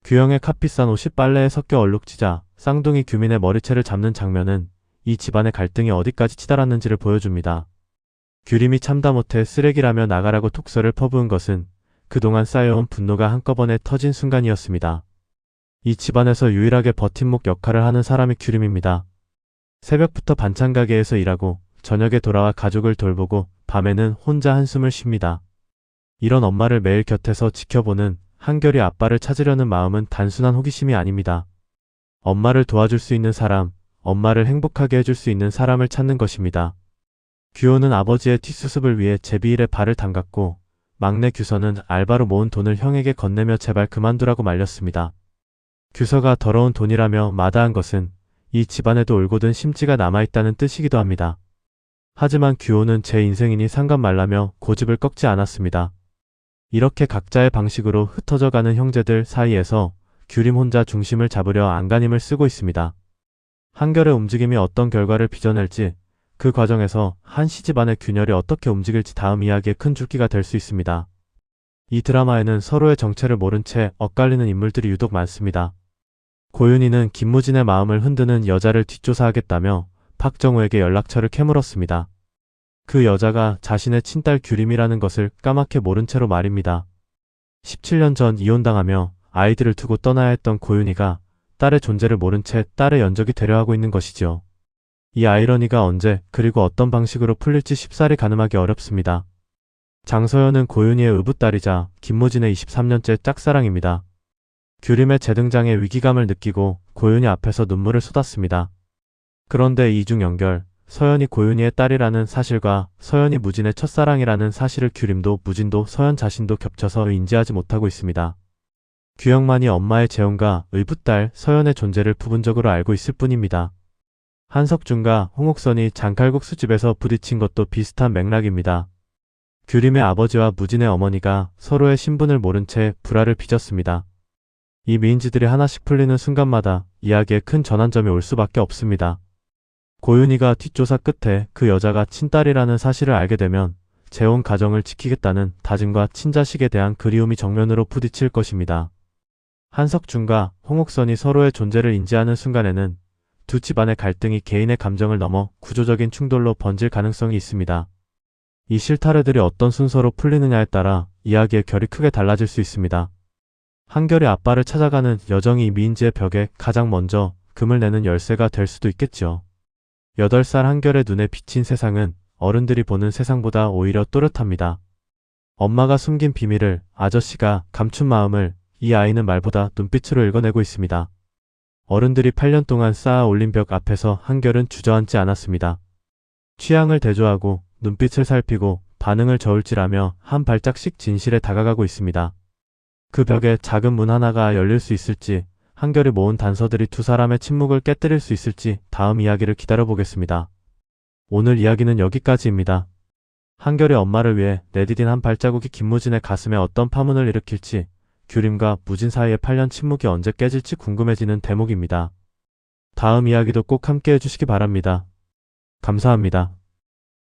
규영의 값비싼 옷이 빨래에 섞여 얼룩지자 쌍둥이 규민의 머리채를 잡는 장면은 이 집안의 갈등이 어디까지 치달았는지를 보여줍니다. 규림이 참다 못해 쓰레기라며 나가라고 톡서를 퍼부은 것은 그동안 쌓여온 분노가 한꺼번에 터진 순간이었습니다. 이 집안에서 유일하게 버팀목 역할을 하는 사람이 규림입니다. 새벽부터 반찬 가게에서 일하고 저녁에 돌아와 가족을 돌보고 밤에는 혼자 한숨을 쉽니다. 이런 엄마를 매일 곁에서 지켜보는 한결이 아빠를 찾으려는 마음은 단순한 호기심이 아닙니다. 엄마를 도와줄 수 있는 사람, 엄마를 행복하게 해줄 수 있는 사람을 찾는 것입니다. 규호는 아버지의 뒷수습을 위해 제비일에 발을 담갔고 막내 규서는 알바로 모은 돈을 형에게 건네며 제발 그만두라고 말렸습니다. 규서가 더러운 돈이라며 마다한 것은 이 집안에도 올곧은 심지가 남아있다는 뜻이기도 합니다. 하지만 규호는 제 인생이니 상관 말라며 고집을 꺾지 않았습니다. 이렇게 각자의 방식으로 흩어져가는 형제들 사이에서 규림 혼자 중심을 잡으려 안간힘을 쓰고 있습니다. 한결의 움직임이 어떤 결과를 빚어낼지, 그 과정에서 한씨 집안의 균열이 어떻게 움직일지 다음 이야기의 큰 줄기가 될 수 있습니다. 이 드라마에는 서로의 정체를 모른 채 엇갈리는 인물들이 유독 많습니다. 고윤희는 김무진의 마음을 흔드는 여자를 뒷조사하겠다며 박정우에게 연락처를 캐물었습니다. 그 여자가 자신의 친딸 규림이라는 것을 까맣게 모른 채로 말입니다. 17년 전 이혼당하며 아이들을 두고 떠나야 했던 고윤희가 딸의 존재를 모른 채 딸의 연적이 되려 하고 있는 것이지요. 이 아이러니가 언제 그리고 어떤 방식으로 풀릴지 쉽사리 가늠하기 어렵습니다. 장서연은 고윤희의 의붓딸이자 김무진의 23년째 짝사랑입니다. 규림의 재등장에 위기감을 느끼고 고윤희 앞에서 눈물을 쏟았습니다. 그런데 이중 연결, 서연이 고윤희의 딸이라는 사실과 서연이 무진의 첫사랑이라는 사실을 규림도 무진도 서연 자신도 겹쳐서 인지하지 못하고 있습니다. 규영만이 엄마의 재혼과 의붓딸 서연의 존재를 부분적으로 알고 있을 뿐입니다. 한석준과 홍옥선이 장칼국수집에서 부딪힌 것도 비슷한 맥락입니다. 규림의 아버지와 무진의 어머니가 서로의 신분을 모른 채 불화를 빚었습니다. 이 미인지들이 하나씩 풀리는 순간마다 이야기에 큰 전환점이 올 수밖에 없습니다. 고윤희가 뒷조사 끝에 그 여자가 친딸이라는 사실을 알게 되면 재혼 가정을 지키겠다는 다짐과 친자식에 대한 그리움이 정면으로 부딪힐 것입니다. 한석준과 홍옥선이 서로의 존재를 인지하는 순간에는 두 집안의 갈등이 개인의 감정을 넘어 구조적인 충돌로 번질 가능성이 있습니다. 이 실타래들이 어떤 순서로 풀리느냐에 따라 이야기의 결이 크게 달라질 수 있습니다. 한결이 아빠를 찾아가는 여정이 이 미인지의 벽에 가장 먼저 금을 내는 열쇠가 될 수도 있겠죠. 8살 한결의 눈에 비친 세상은 어른들이 보는 세상보다 오히려 또렷합니다. 엄마가 숨긴 비밀을, 아저씨가 감춘 마음을 이 아이는 말보다 눈빛으로 읽어내고 있습니다. 어른들이 8년 동안 쌓아 올린 벽 앞에서 한결은 주저앉지 않았습니다. 취향을 대조하고 눈빛을 살피고 반응을 저울질하며 한 발짝씩 진실에 다가가고 있습니다. 그 벽에 작은 문 하나가 열릴 수 있을지, 한결이 모은 단서들이 두 사람의 침묵을 깨뜨릴 수 있을지 다음 이야기를 기다려보겠습니다. 오늘 이야기는 여기까지입니다. 한결의 엄마를 위해 내디딘 한 발자국이 김무진의 가슴에 어떤 파문을 일으킬지, 규림과 무진 사이의 8년 침묵이 언제 깨질지 궁금해지는 대목입니다. 다음 이야기도 꼭 함께 해주시기 바랍니다. 감사합니다.